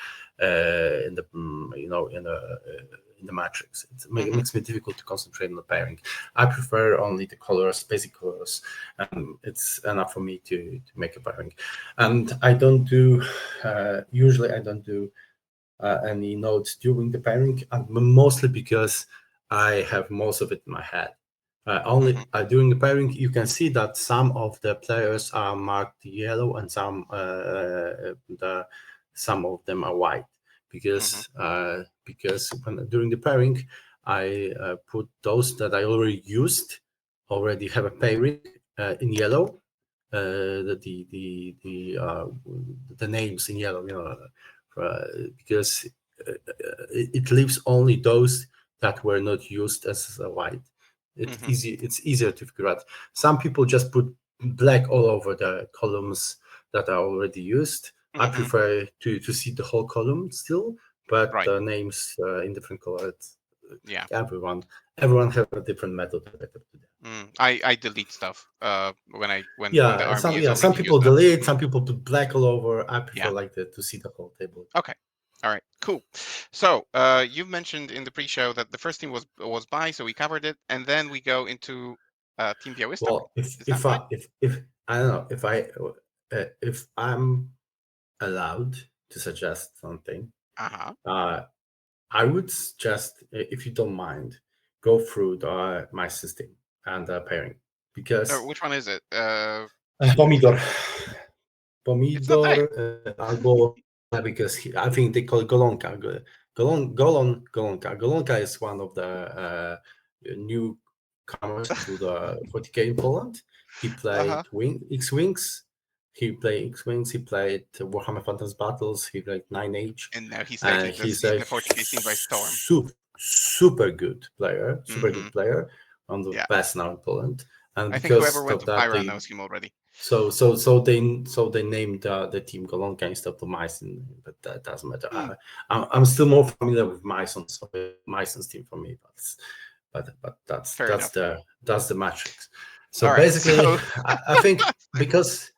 matrix. It hmm makes me difficult to concentrate on the pairing. I prefer only the colors, basic colors, and it's enough for me to make a pairing. And I don't do usually I don't do any notes during the pairing, and mostly because I have most of it in my head. Only hmm during the pairing, you can see that some of the players are marked yellow and some of them are white, hmm because during the pairing, I put those that I already have a pairing in yellow, the names in yellow, because it leaves only those that were not used as a white. hmm It's easier to figure out. Some people just put black all over the columns that are already used. I hmm prefer to see the whole column still, but Right. the names in different colors. Yeah. Everyone have a different method related to that. I delete stuff when the Yeah, army is some already people used up. delete, some people put black all over. I prefer Yeah. like that to see the whole table. Okay. All right. Cool. So you mentioned in the pre-show that the first team was by, so we covered it, and then we go into Team Białystok. Well, if Is that if right? I if I don't know if I'm allowed to suggest something, Uh-huh. uh, I would suggest, if you don't mind, go through my system and pairing, because Which one is it? pomidor, It's not there. albo because I think they call it golonka. Golonka is one of the newcomers to the 40k in Poland. He Uh-huh. played X-Wings. He played X-Wings. He played Warhammer Fantasy Battles. He played 9H. And now he's And taking he's the a 40k scene by storm. super good player. Super Mm-hmm. good player. One of the Yeah. best now in Poland. And I think whoever because went of to that, Pyra knows him already. they named the team Golonka instead of Myson, but that doesn't matter. Hmm. I'm still more familiar with Myson, so Myson's team for me. But Fair enough. that's the matrix. So All right. basically, So I think because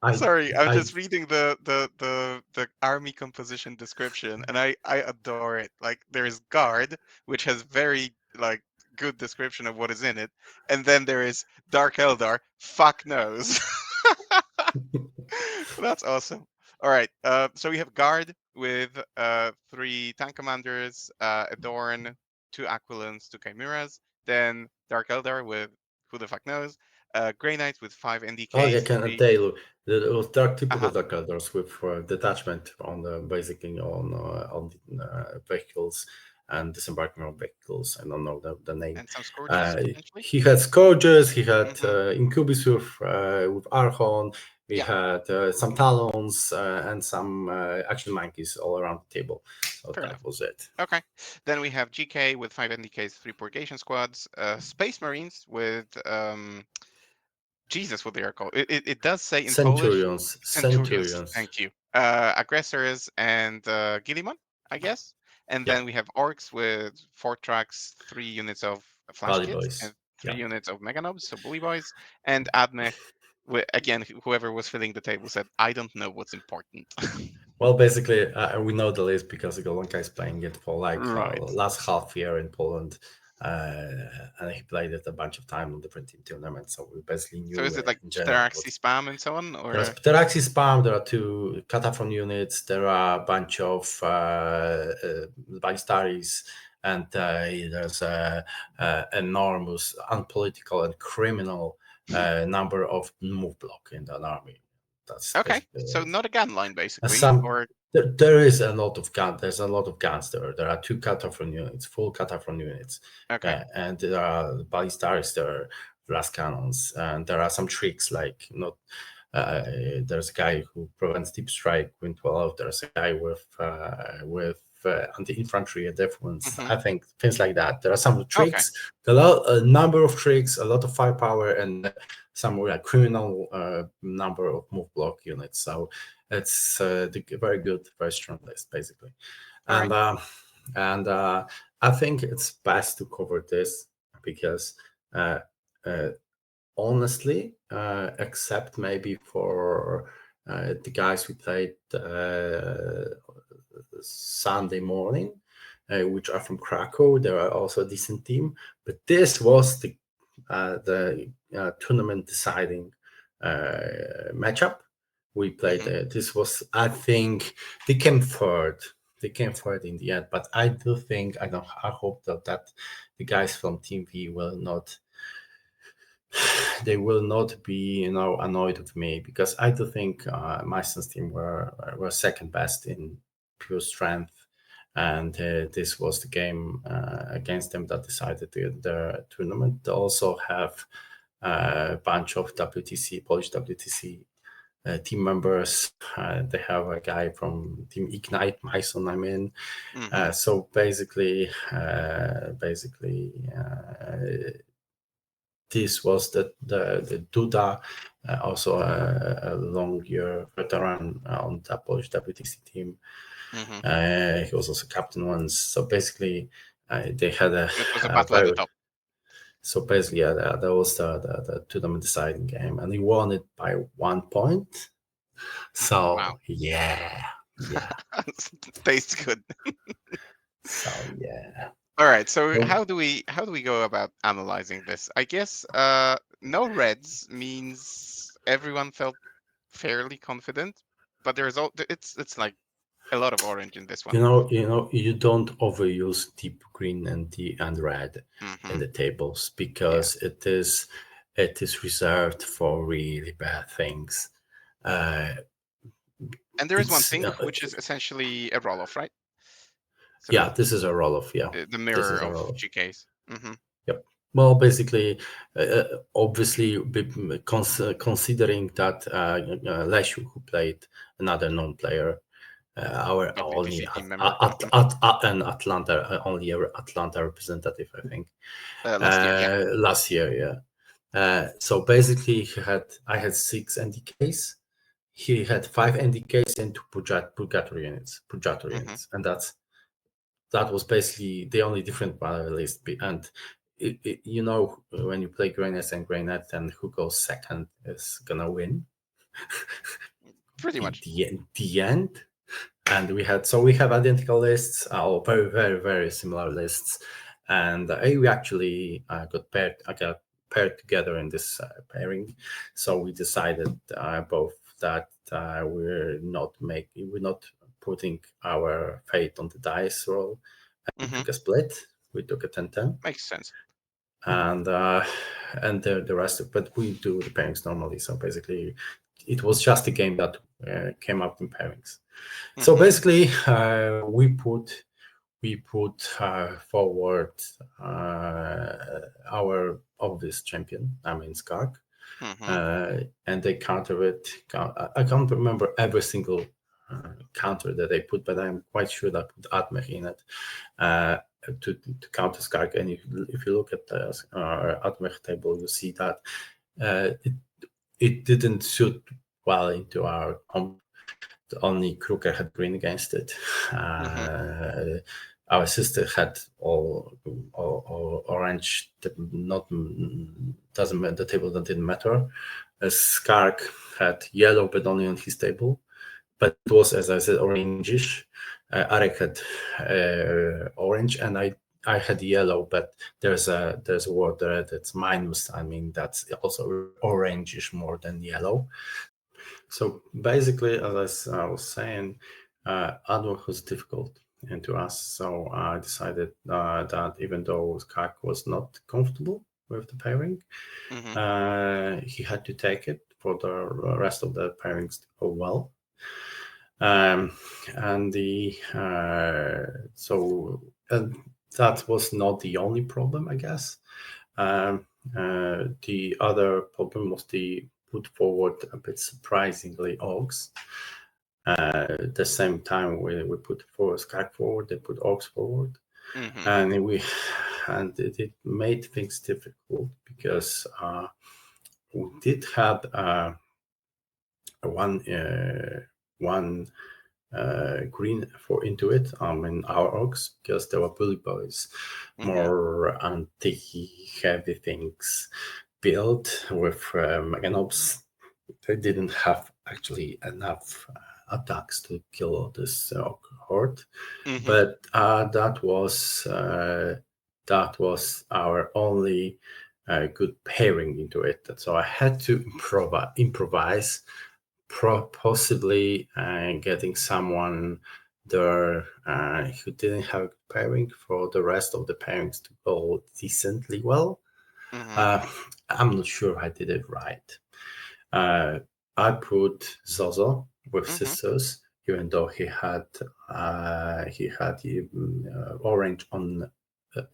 I sorry, I'm I just reading the army composition description, and I adore it. Like, there is guard, which has very like good description of what is in it, and then there is Dark Eldar. Fuck knows. That's awesome. All right. So we have guard with three tank commanders, a Dorn, two Aquilons, two Chimeras. Then Dark Eldar with who the fuck knows. Grey Knights with 5 Oh, yeah, NDKs, can I 3. tell you, there are typical Uh-huh. dark elders with detachment on the basically on the vehicles and disembarking on vehicles. I don't know the name. And some Scourges, potentially? He had Scourges, he had Mm-hmm. Incubus with Archon, we Yeah, had some Talons and some action monkeys all around the table. So fair that enough. was it. Okay. Then we have GK with 5 NDKs, 3 Purgation Squads, Space Marines with Jesus, what they are called. It does say in Polish Centurions. Centurions. Thank you. Aggressors and Guilliman, I guess. And Yeah, then we have orcs with 4 tracks, 3 units of flash Bally kits, Boys. and 3 Yeah. units of meganobs, so bully boys, and Admech. Again, whoever was filling the table said, "I don't know what's important." Well, basically, we know the list because Golonka is playing it for like Right. last half year in Poland, and he played it a bunch of time on different team tournaments. So we basically So knew is it like in general what. Pteraxi spam and so on, There's or Pteraxi spam. There are 2 Cataphrone units. There are a bunch of Ballistaris, and there's a enormous, unpolitical, and criminal number of move block in that army. That's okay? basically So it. not a gun line, basically, Some or there is a lot of gun. There's a lot of guns there. There are 2 Cataphrone units, full Cataphrone units, okay. and there are Ballistaris. There are blast cannons, and there are some tricks like not. There's a guy who prevents deep strike when 12. There's a guy with anti-infantry defense. Hmm. I think things like that. There are some Okay. tricks, a number of tricks, a lot of firepower, and some criminal number of move block units. So it's very good, very strong list basically, All right. and I think it's best to cover this because. Uh, uh, Honestly, except maybe for the guys we played Sunday morning, which are from Krakow. They are also a decent team, but this was the tournament deciding matchup. We played. Hmm. This was, I think, they came third. They came third in the end, but I do think I don't. I hope that the guys from Team V will not they will not be annoyed with me because I do think Meissen's team were second best in pure strength, and this was the game against them that decided the tournament. They also have a bunch of Polish WTC team members. They have a guy from Team Ignite, Meissen, I mean. Hmm. So basically, this was the Duda, also a long year veteran on the Polish WTC team. Hmm. He was also captain once. So basically, they had It was a a battle at the very. top. So basically, that was the tournament deciding game, and he won it by 1 point. Wow. So yeah. Tastes good. So yeah. All right. So So, how do we go about analyzing this? I guess no reds means everyone felt fairly confident, but there's all it's like a lot of orange in this one. you don't overuse deep green and red in Hmm. the tables Yeah. because it is reserved for really bad things. Uh, And there is one it's thing which is essentially a roll-off, right? Sort yeah, of this is a roll off. Yeah, the this mirror is a of roll off. GKs. Hmm. Yep. Well, basically, obviously, considering that Lesiu, who played another non-player, our only WTC team member. Hmm. an Atlanta, only Atlanta representative, I think, Last year, yeah. last year. Yeah. So basically, I had 6 NDKs. He had 5 NDKs and 2 Purgatory Hmm. units, and that was basically the only different part of the list. And when you play Greynet and Greynet, and who goes second is gonna win Pretty in much. the end. And we have identical lists, or very, very, very similar lists, and we actually got paired together in this pairing. So we decided both that we're not putting our fate on the dice roll. We Hmm. took a split. We took a 10-10. Makes sense. and the rest. But we do the pairings normally. So basically, it was just a game that came out in pairings. So basically, we put forward our obvious champion, I mean Skark, and they counter it. I can't remember every single counter that they put, but I'm quite sure that put Atmech in it to counter Skark. And if you look at the Atmech table, you see that it didn't suit well into our comp. Only Kruger had green against it. Our sister had all orange. Not doesn't matter. The table that didn't matter. Skark had yellow, but only on his table. But it was, as I said, orangish. Arek had orange, and I had yellow. But there's a word there that's minus. I mean, that's also orangish more than yellow. So basically, as I was saying, Adwok was difficult and to us. So I decided that even though Skak was not comfortable with the pairing, he had to take it for the rest of the pairings to go well. And that was not the only problem, I guess. The other problem was the put forward a bit surprisingly Orcs. At the same time, we put Skak forward, they put Orcs forward, and it made things difficult because we did have one green for into it in our Orcs because there were bully boys, more anti-heavy things built with Meganobs. They didn't have actually enough attacks to kill this horde, but that was our only good pairing into it. So I had to improvise, possibly getting someone there who didn't have a good pairing for the rest of the pairings to go decently well. I'm not sure I did it right. I put Zozo with sisters, even though he had orange on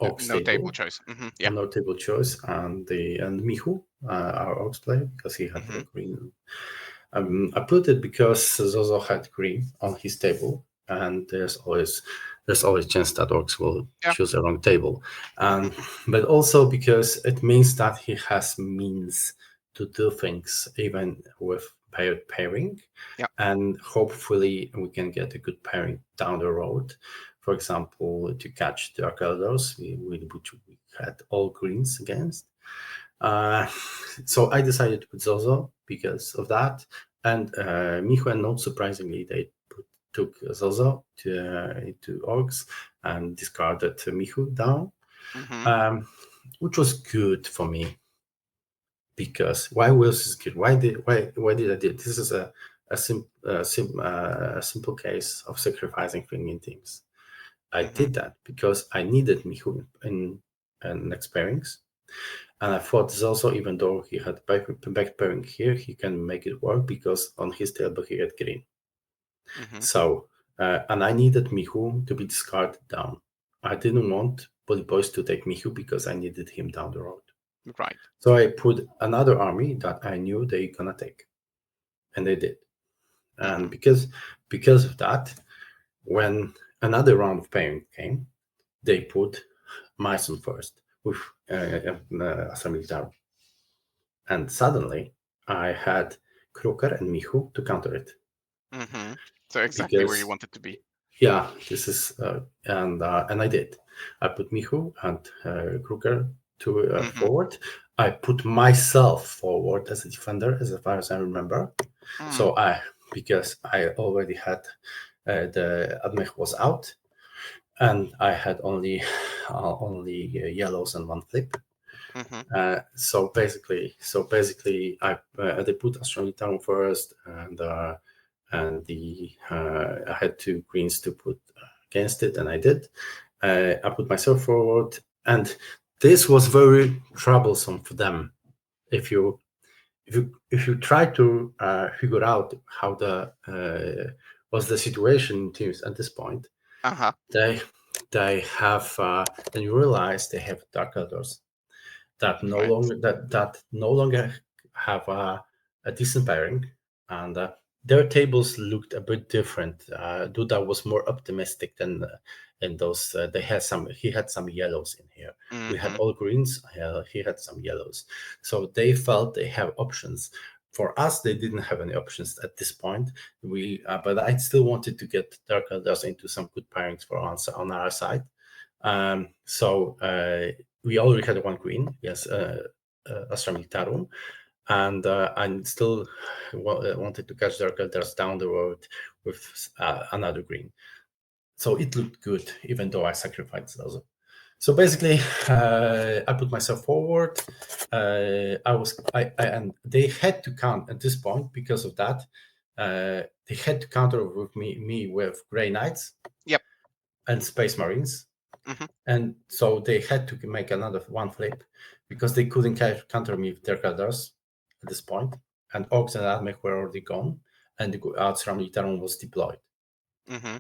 Ox no table. table choice. Yeah. No table choice, and Mihu, our Ox player, because he had the green. I put it because Zozo had green on his table, and there's always chance that Orcs will choose the wrong table, but also because it means that he has means to do things even with paired pairing, and hopefully we can get a good pairing down the road. For example, to catch the Arcados, which we had all greens against. So I decided to put Zozo because of that, and Mihu, not surprisingly, they took Zozo to Orcs and discarded Mihu down, which was good for me. Because why was this good? Why did I do it? This is a simple case of sacrificing thing in teams. I did that because I needed Mihu in next pairings. And I thought Zozo, even though he had back pairing here, he can make it work because on his table he had green. So, and I needed Mihu to be discarded down. I didn't want Bully Boys to take Mihu because I needed him down the road. Right. So I put another army that I knew they gonna take, and they did. And because of that, when another round of pairing came, they put Mason first with Assembly Tower. And suddenly I had Kruker and Mihu to counter it. So exactly where you wanted to be. Yeah, this is and I did. I put Mihu and Kruger to forward. I put myself forward as a defender, as far as I remember. So because I already had the Admech was out, and I had only yellows and one flip. So basically, they put Astronomy Town first, and I had two greens to put against it, and I did. I put myself forward, and this was very troublesome for them. If you try to figure out how the was the situation in teams at this point, Uh-huh. they have then you realize they have dark elders that Right. no longer have a decent pairing, and their tables looked a bit different. Duda was more optimistic than in those. He had some yellows in here. We had Mm-hmm. all greens. He had some yellows, so they felt they have options. For us, they didn't have any options at this point. But I still wanted to get Dark Elders into some good pairings for us on our side. So we already had one queen, yes, Astra Militarum, and I still wanted to catch Dark Elders down the road with another green. So it looked good, even though I sacrificed those. So basically, I put myself forward. And they had to count at this point because of that. They had to counter with me with Grey Knights. Yep. And Space Marines. Mm-hmm. And so they had to make another one flip because they couldn't counter me with their elders at this point. And Ox and Admech were already gone, and the Astra Militarum was deployed. Mm-hmm.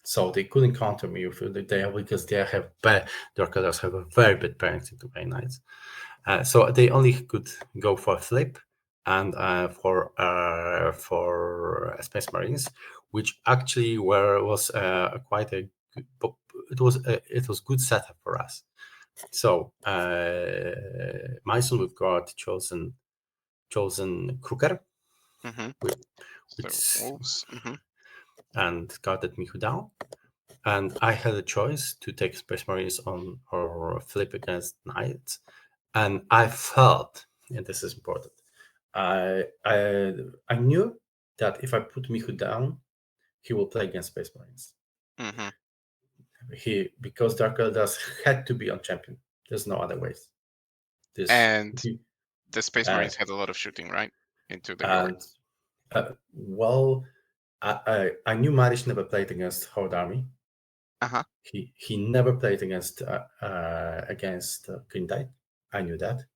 So they couldn't counter me because they have their elders have a very bad pairings into Grey Knights. So they only could go for a flip and for Space Marines, which actually was quite a good, it was good setup for us. So my son we've got chosen Kruger, Mm-hmm. So which wolves. Mm-hmm. and guarded Mihu down. And I had a choice to take Space Marines on or flip against Knights. And I felt, and this is important, I knew that if I put Mihu down, he will play against Space Marines. Mm-hmm. Because Dark Elders had to be on champion. There's no other ways. And the Space Marines had a lot of shooting, right? Into the yard. Well, I knew Marish never played against Horde Army. Uh-huh. He never played against Green Tide. I knew that.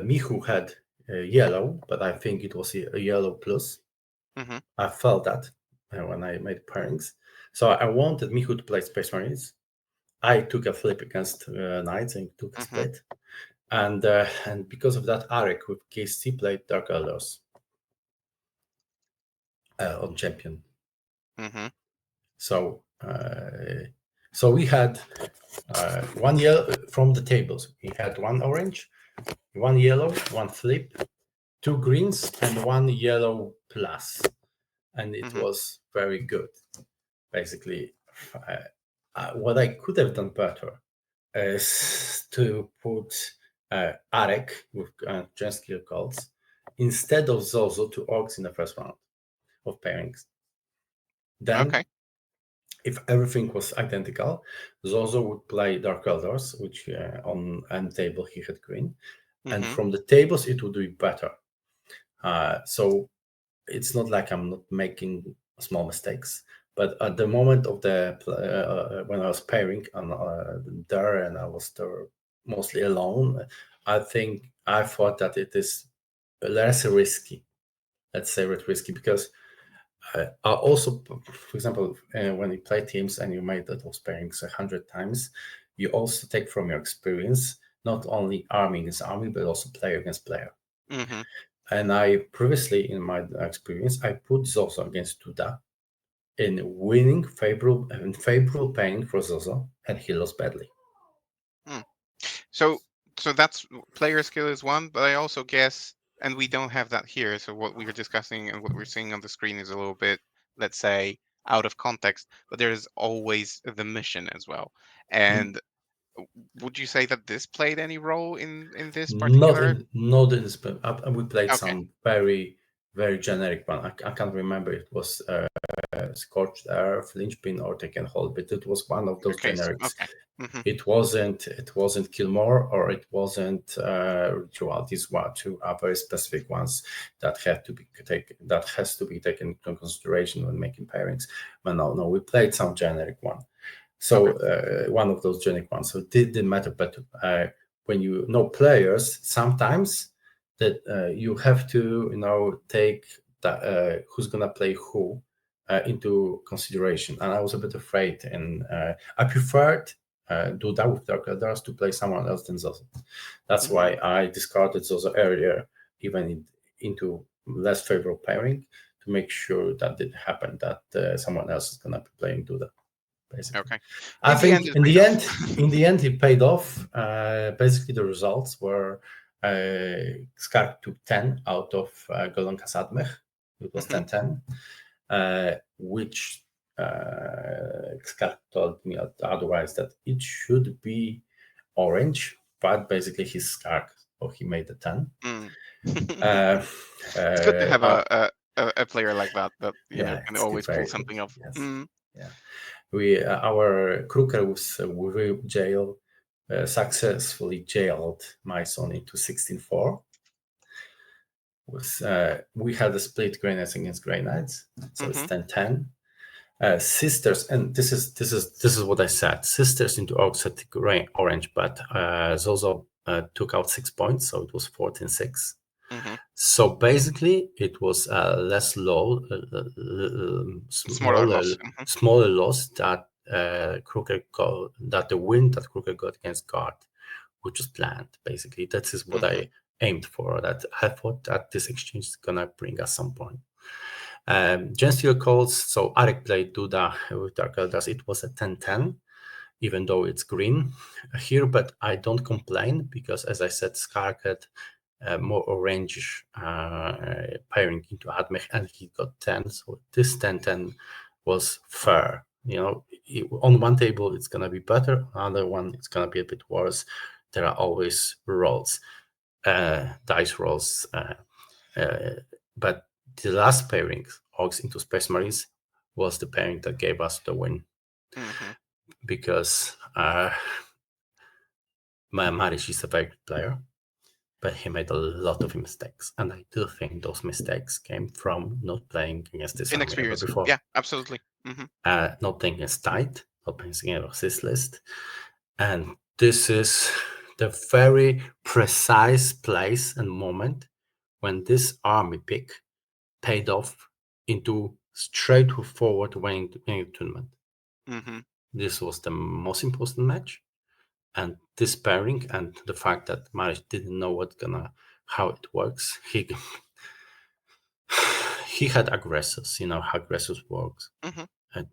Mihu had yellow, but I think it was a yellow plus. Mm-hmm. I felt that when I made pairings. So I wanted Mihu to play Space Marines. I took a flip against Knights and took a split. And because of that, Arek with KC played Dark Elders on champion. Mm-hmm. So we had one yellow from the tables. We had one orange, one yellow, one flip, two greens, and one yellow plus, and it was very good. Basically, what I could have done better is to put Arek with Gen Skill Calls instead of Zozo to Orcs in the first round of pairings. Then, if everything was identical, Zozo would play Dark Elders, which on end table he had green, and from the tables it would be better. So it's not like I'm not making small mistakes, but at the moment of when I was pairing there and I was there mostly alone, I thought that it is less risky. Let's say it's risky because also, for example, when you play teams and you made those pairings 100 times, you also take from your experience not only army against army, but also player against player. Mm-hmm. And I previously, in my experience, I put Zozo against Duda in winning favorable pairing for Zozo, and he lost badly. So that's player skill is one, but I also guess, and we don't have that here. So what we were discussing and what we're seeing on the screen is a little bit, let's say, out of context. But there is always the mission as well. And would you say that this played any role in this particular? Not in this. We played Okay. some very very generic one. I can't remember. It was Scorched Earth, Lynchpin, or Taken Hold, but it was one of those generics. Okay. Mm-hmm. It wasn't Kilmore or it wasn't Ritual. These were two very specific ones that has to be taken into consideration when making pairings. But no, we played some generic one. So one of those generic ones. So it didn't matter. But when you know players, sometimes that you have to take that who's gonna play who into consideration. And I was a bit afraid, and I preferred do that with Dark Eldars to play someone else than Zozo. That's why I discarded Zozo earlier, even into less favorable pairing, to make sure that didn't happen, that someone else is gonna be playing Duda. Basically. Okay. I think in the end, it paid off. Basically, the results were Skark took 10 out of Golonka Sadmech. It was 10-10, which Skark told me otherwise that it should be orange, but basically his Skark, so he made a 10. It's good to have a player like that can always pull something off. Yes. Yeah. Our Kruker was with jail successfully jailed my son into 16-4. We had a split Grey Knights against Grey Knights, so it's 10-10. Sisters, and this is what I said. Sisters into Orcs had orange, but Zozo took out 6 points, so it was 14-6. So basically, it was less smaller loss that Kruger got, that the win that Kruger got against Guard, which was planned. Basically, that is what I aimed for. That I thought that this exchange is gonna bring us some point. Gensteel calls. So Arek played Duda with Dark Eldars. It was a 10-10, even though it's green here, but I don't complain because, as I said, Skark had more orange pairing into Admech, and he got 10. So this 10-10 was fair. On one table it's gonna be better, another one it's gonna be a bit worse. There are always rolls, dice rolls, but the last pairing, Orcs into Space Marines, was the pairing that gave us the win, because Marish is a very good player, but he made a lot of mistakes, and I do think those mistakes came from not playing against this inexperience before. Yeah, absolutely. Not playing against Tide, not playing against this list, and this is the very precise place and moment when this army pick paid off into straightforward winning the tournament. This was the most important match, and this pairing and the fact that Marish didn't know how it works. He had aggressors, how aggressors works.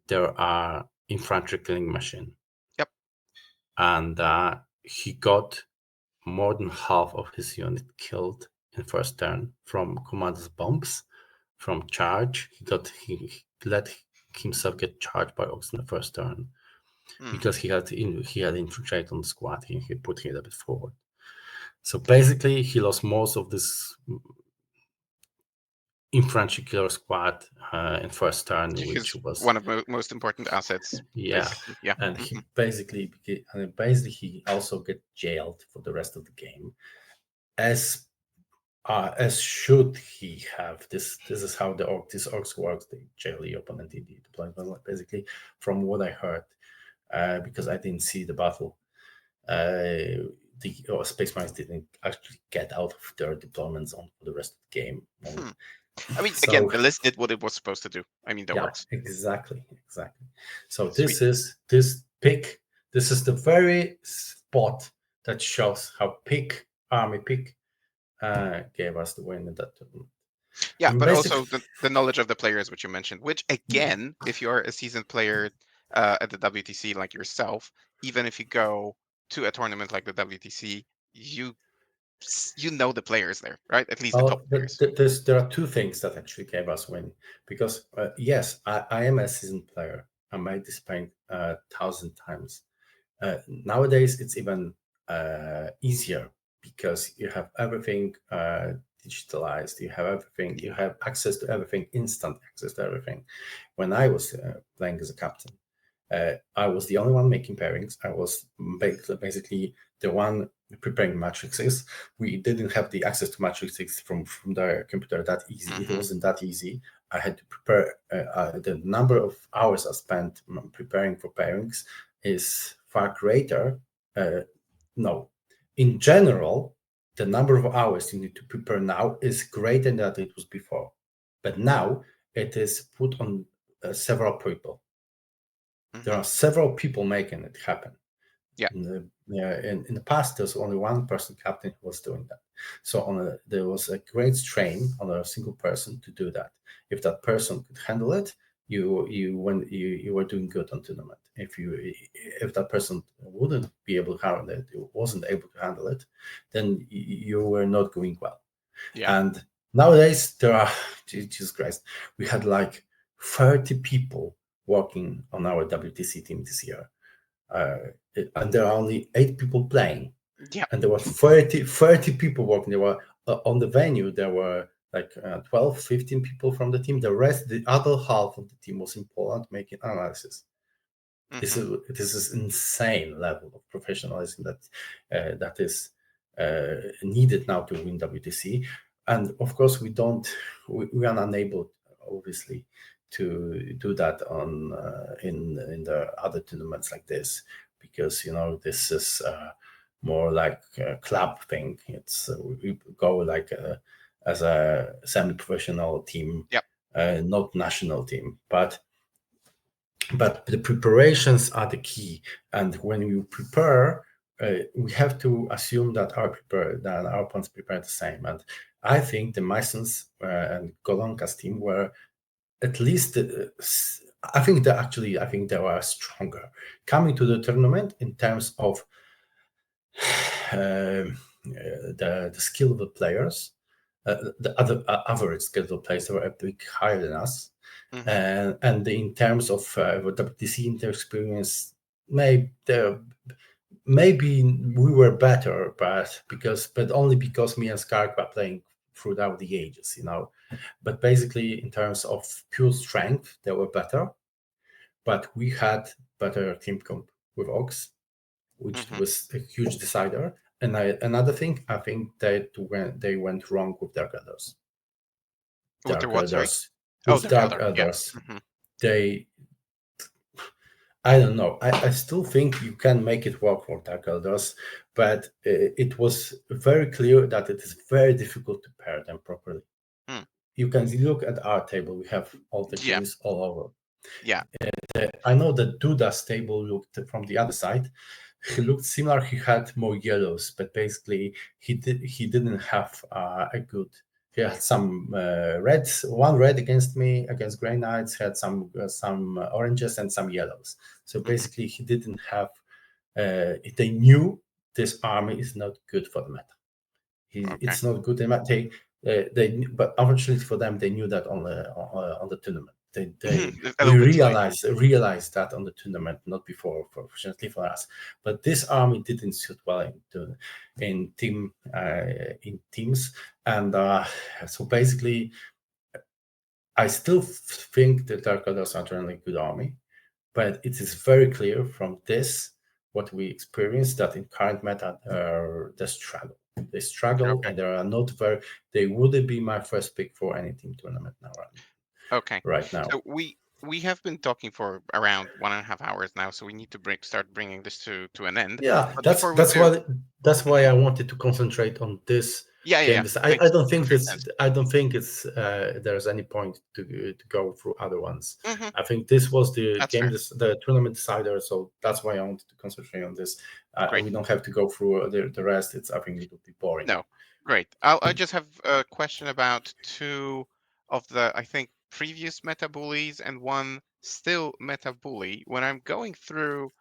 There are infantry killing machine. Yep. And he got more than half of his unit killed in first turn from commander's bombs, from charge. He let himself get charged by Orcs in the first turn because he had infiltrate on the squad. He put it a bit forward. So basically, he lost most of this infantry killer squad in first turn, which was one of the most important assets. Yeah, and he basically he also get jailed for the rest of the game, as should he have. This is how these Orcs works. They jail the opponent in the deployment. Basically, from what I heard, because I didn't see the battle, the Space Marines didn't actually get out of their deployment zone for the rest of the game. Again, the list did what it was supposed to do. That works. Exactly. So this is the very spot that shows how army pick gave us the win in that tournament. Yeah, and but also the knowledge of the players, which you mentioned, which again, if you're a seasoned player at the WTC like yourself, even if you go to a tournament like the WTC, you know the players there, right? At least the top players. There are two things that actually gave us win, because yes, I am a seasoned player. I made this paint 1,000 times. Nowadays, it's even easier because you have everything digitalized. You have everything. You have access to everything, instant access to everything. When I was playing as a captain, I was the only one making pairings. I was basically the one preparing matrices. We didn't have the access to matrices from the computer that easy. It wasn't that easy. I had to prepare. The number of hours I spent preparing for pairings is far greater. No, in general, the number of hours you need to prepare now is greater than it was before. But now it is put on several people. There are several people making it happen. Yeah. In the past, there's only one person captain who was doing that. So there was a great strain on a single person to do that. If that person could handle it, you were doing good on tournament. If that person wouldn't be able to handle it, wasn't able to handle it, then you were not going well. Yeah. And nowadays there are, Jesus Christ, we had like 30 people working on our WTC team this year. And there are only 8 people playing. Yeah. And there were 30 people working. There were on the venue, there were like 12, 15 people from the team. The other half of the team was in Poland making analysis. This is insane level of professionalism that is needed now to win WTC. And of course, we are unable, obviously, to do that in the other tournaments like this, because this is more like a club thing. It's we go like as a semi-professional team, Yep. not national team, but the preparations are the key. And when you prepare, we have to assume that our opponents prepare the same. And I think the Masons and Golonka's team were at least. I think they were stronger coming to the tournament in terms of the skill of the players. The other average skill of the players were a bit higher than us. And in terms of WTC experience, maybe we were better, but only because me and Skark were playing throughout the ages, But basically, in terms of pure strength, they were better. But we had better team comp with Ox, which was a huge decider. And another thing, I think they went wrong with Dark Elders. With their what, sorry? With Dark Elders. They, I don't know. I still think you can make it work for Dark Elders, but it was very clear that it is very difficult to pair them properly. You can look at our table. We have all the greens all over. Yeah. I know that Duda's table looked from the other side. He looked similar. He had more yellows, but basically he didn't have a good. He had some reds. One red against me, against Grey Knights. Had some oranges and some yellows. So basically, he didn't have. They knew this army is not good for the meta. It's not good in meta. But unfortunately for them, they knew that on the tournament. We realized that on the tournament, not before, fortunately for us. But this army didn't suit well in teams, and so basically, I still think that Dark Elders are generally a good army, but it is very clear from this what we experienced that in current meta they struggle. They struggle, and they are not very. They wouldn't be my first pick for any team tournament now. Right now. So we have been talking for around 1.5 hours now, so we need to start bringing this to an end. Yeah, but that's why I wanted to concentrate on this. Yeah. I don't think it's there's any point to go through other ones. I think this was the game, the tournament decider, so that's why I wanted to concentrate on this. We don't have to go through the rest. I think it would be boring. No, great. I just have a question about 2 of the, I think, previous meta bullies and one still meta bully. When I'm going through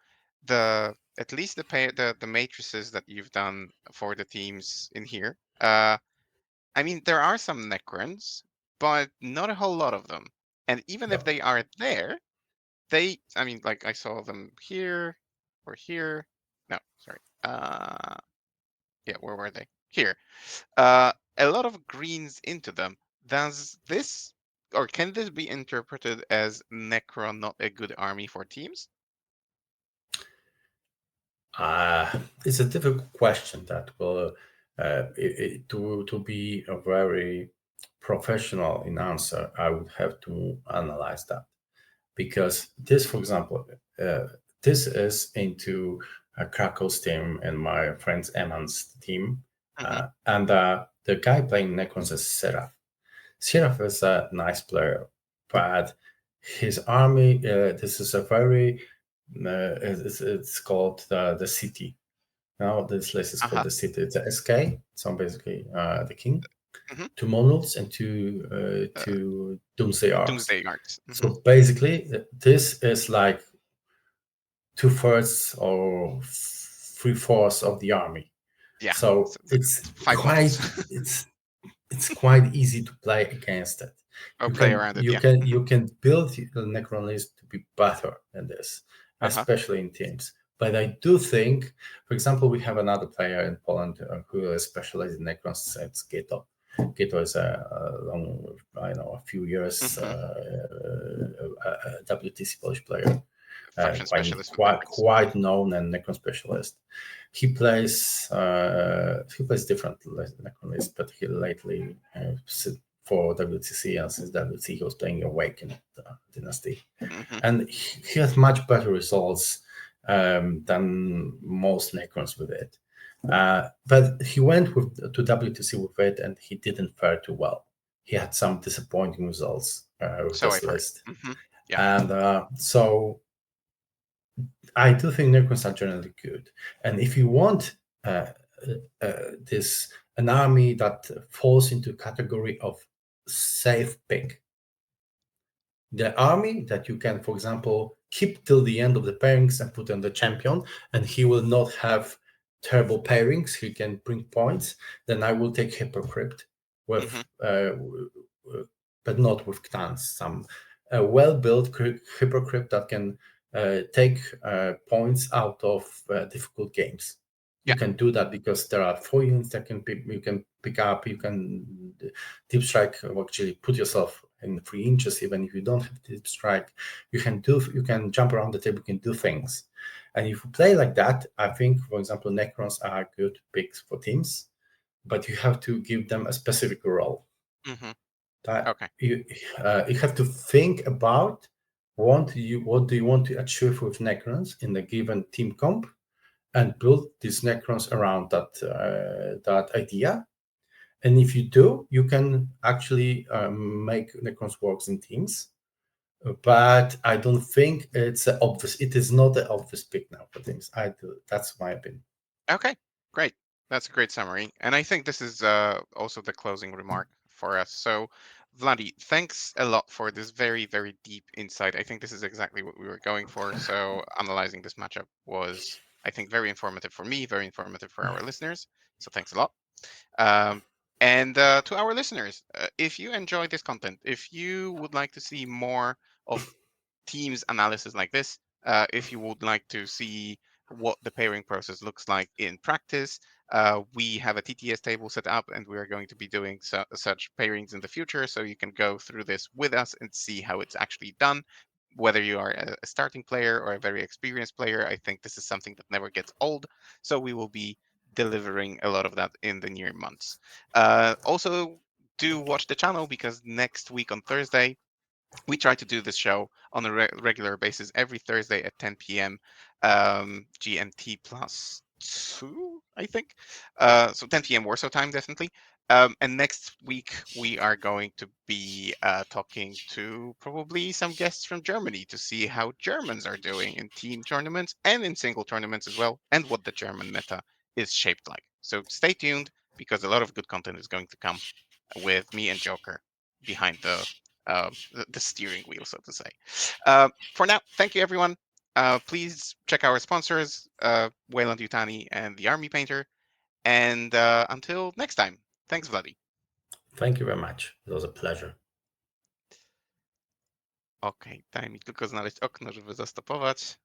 at least the matrices that you've done for the teams in here, I mean, there are some Necrons, but not a whole lot of them. And even if they are there, I mean, like I saw them here or here. No, sorry. Yeah, where were they? Here. A lot of greens into them. Does this, or can this be interpreted as Necron not a good army for teams? It's a difficult question that will to be a very professional in answer. I would have to analyze that, because this, for example, this is into Krakow's team and my friend's Eman's team. And the guy playing Necrons is Seraph. Seraph is a nice player, but his army, this is a very, it's called the city. Now this list is called the city. It's a SK, so basically the king, two monoliths and two Doomsday Arcs. Doomsday Arcs. So basically, this is like 2/3 or 3/4 of the army. Yeah. So it's quite it's quite easy to play against it. You can build the Necron list to be better than this, especially in teams. But I do think, for example, we have another player in Poland who is specialized in Necrons. It's Geto. Geto is a few years WTC Polish player. Quite known and Necron specialist. He plays different Necron lists, but he lately for WTC, and since WTC he was playing Awakened Dynasty, and he has much better results than most Necrons with it. But he went to WTC with it, and he didn't fare too well. He had some disappointing results with this list, and so I do think Necrons are generally good. And if you want an army that falls into category of safe pick, the army that you can, for example, keep till the end of the pairings and put on the champion, and he will not have terrible pairings, he can bring points, then I will take Hypocrite with, but not with clans. Some well-built Hypocrite that can take points out of difficult games. You can do that because there are 4 units that you can pick up. You can deep strike, actually put yourself in 3 inches. Even if you don't have deep strike, you can jump around the table, you can do things. And if you play like that, I think, for example, Necrons are good picks for teams, but you have to give them a specific role. You have to think about what do you want to achieve with Necrons in a given team comp, and build these Necrons around that idea. And if you do, you can actually make Necrons works in teams. But I don't think it's obvious. It is not the obvious pick now for teams. That's my opinion. Okay, great. That's a great summary. And I think this is also the closing remark for us. So, Vladdi, thanks a lot for this very, very deep insight. I think this is exactly what we were going for. So, analyzing this matchup was, I think, very informative for me, very informative for our listeners. So, thanks a lot. And to our listeners, if you enjoy this content, if you would like to see more of teams analysis like this, if you would like to see what the pairing process looks like in practice, we have a TTS table set up, and we are going to be doing such pairings in the future, so you can go through this with us and see how it's actually done. Whether you are a starting player or a very experienced player, I think this is something that never gets old, so we will be delivering a lot of that in the near months. Also, do watch the channel, because next week on Thursday, we try to do this show on a regular basis every Thursday at 10 p.m. GMT plus 2, I think. So 10 p.m. Warsaw time, definitely. And next week, we are going to be talking to probably some guests from Germany to see how Germans are doing in team tournaments and in single tournaments as well, and what the German meta is shaped like. So stay tuned, because a lot of good content is going to come with me and Joker behind the steering wheel, so to say. For now, thank you, everyone. Please check our sponsors, Weyland-Yutani and the Army Painter. And until next time, thanks, Vladdi. Thank you very much. It was a pleasure. Okej, daj mi tylko znaleźć okno, żeby zastopować.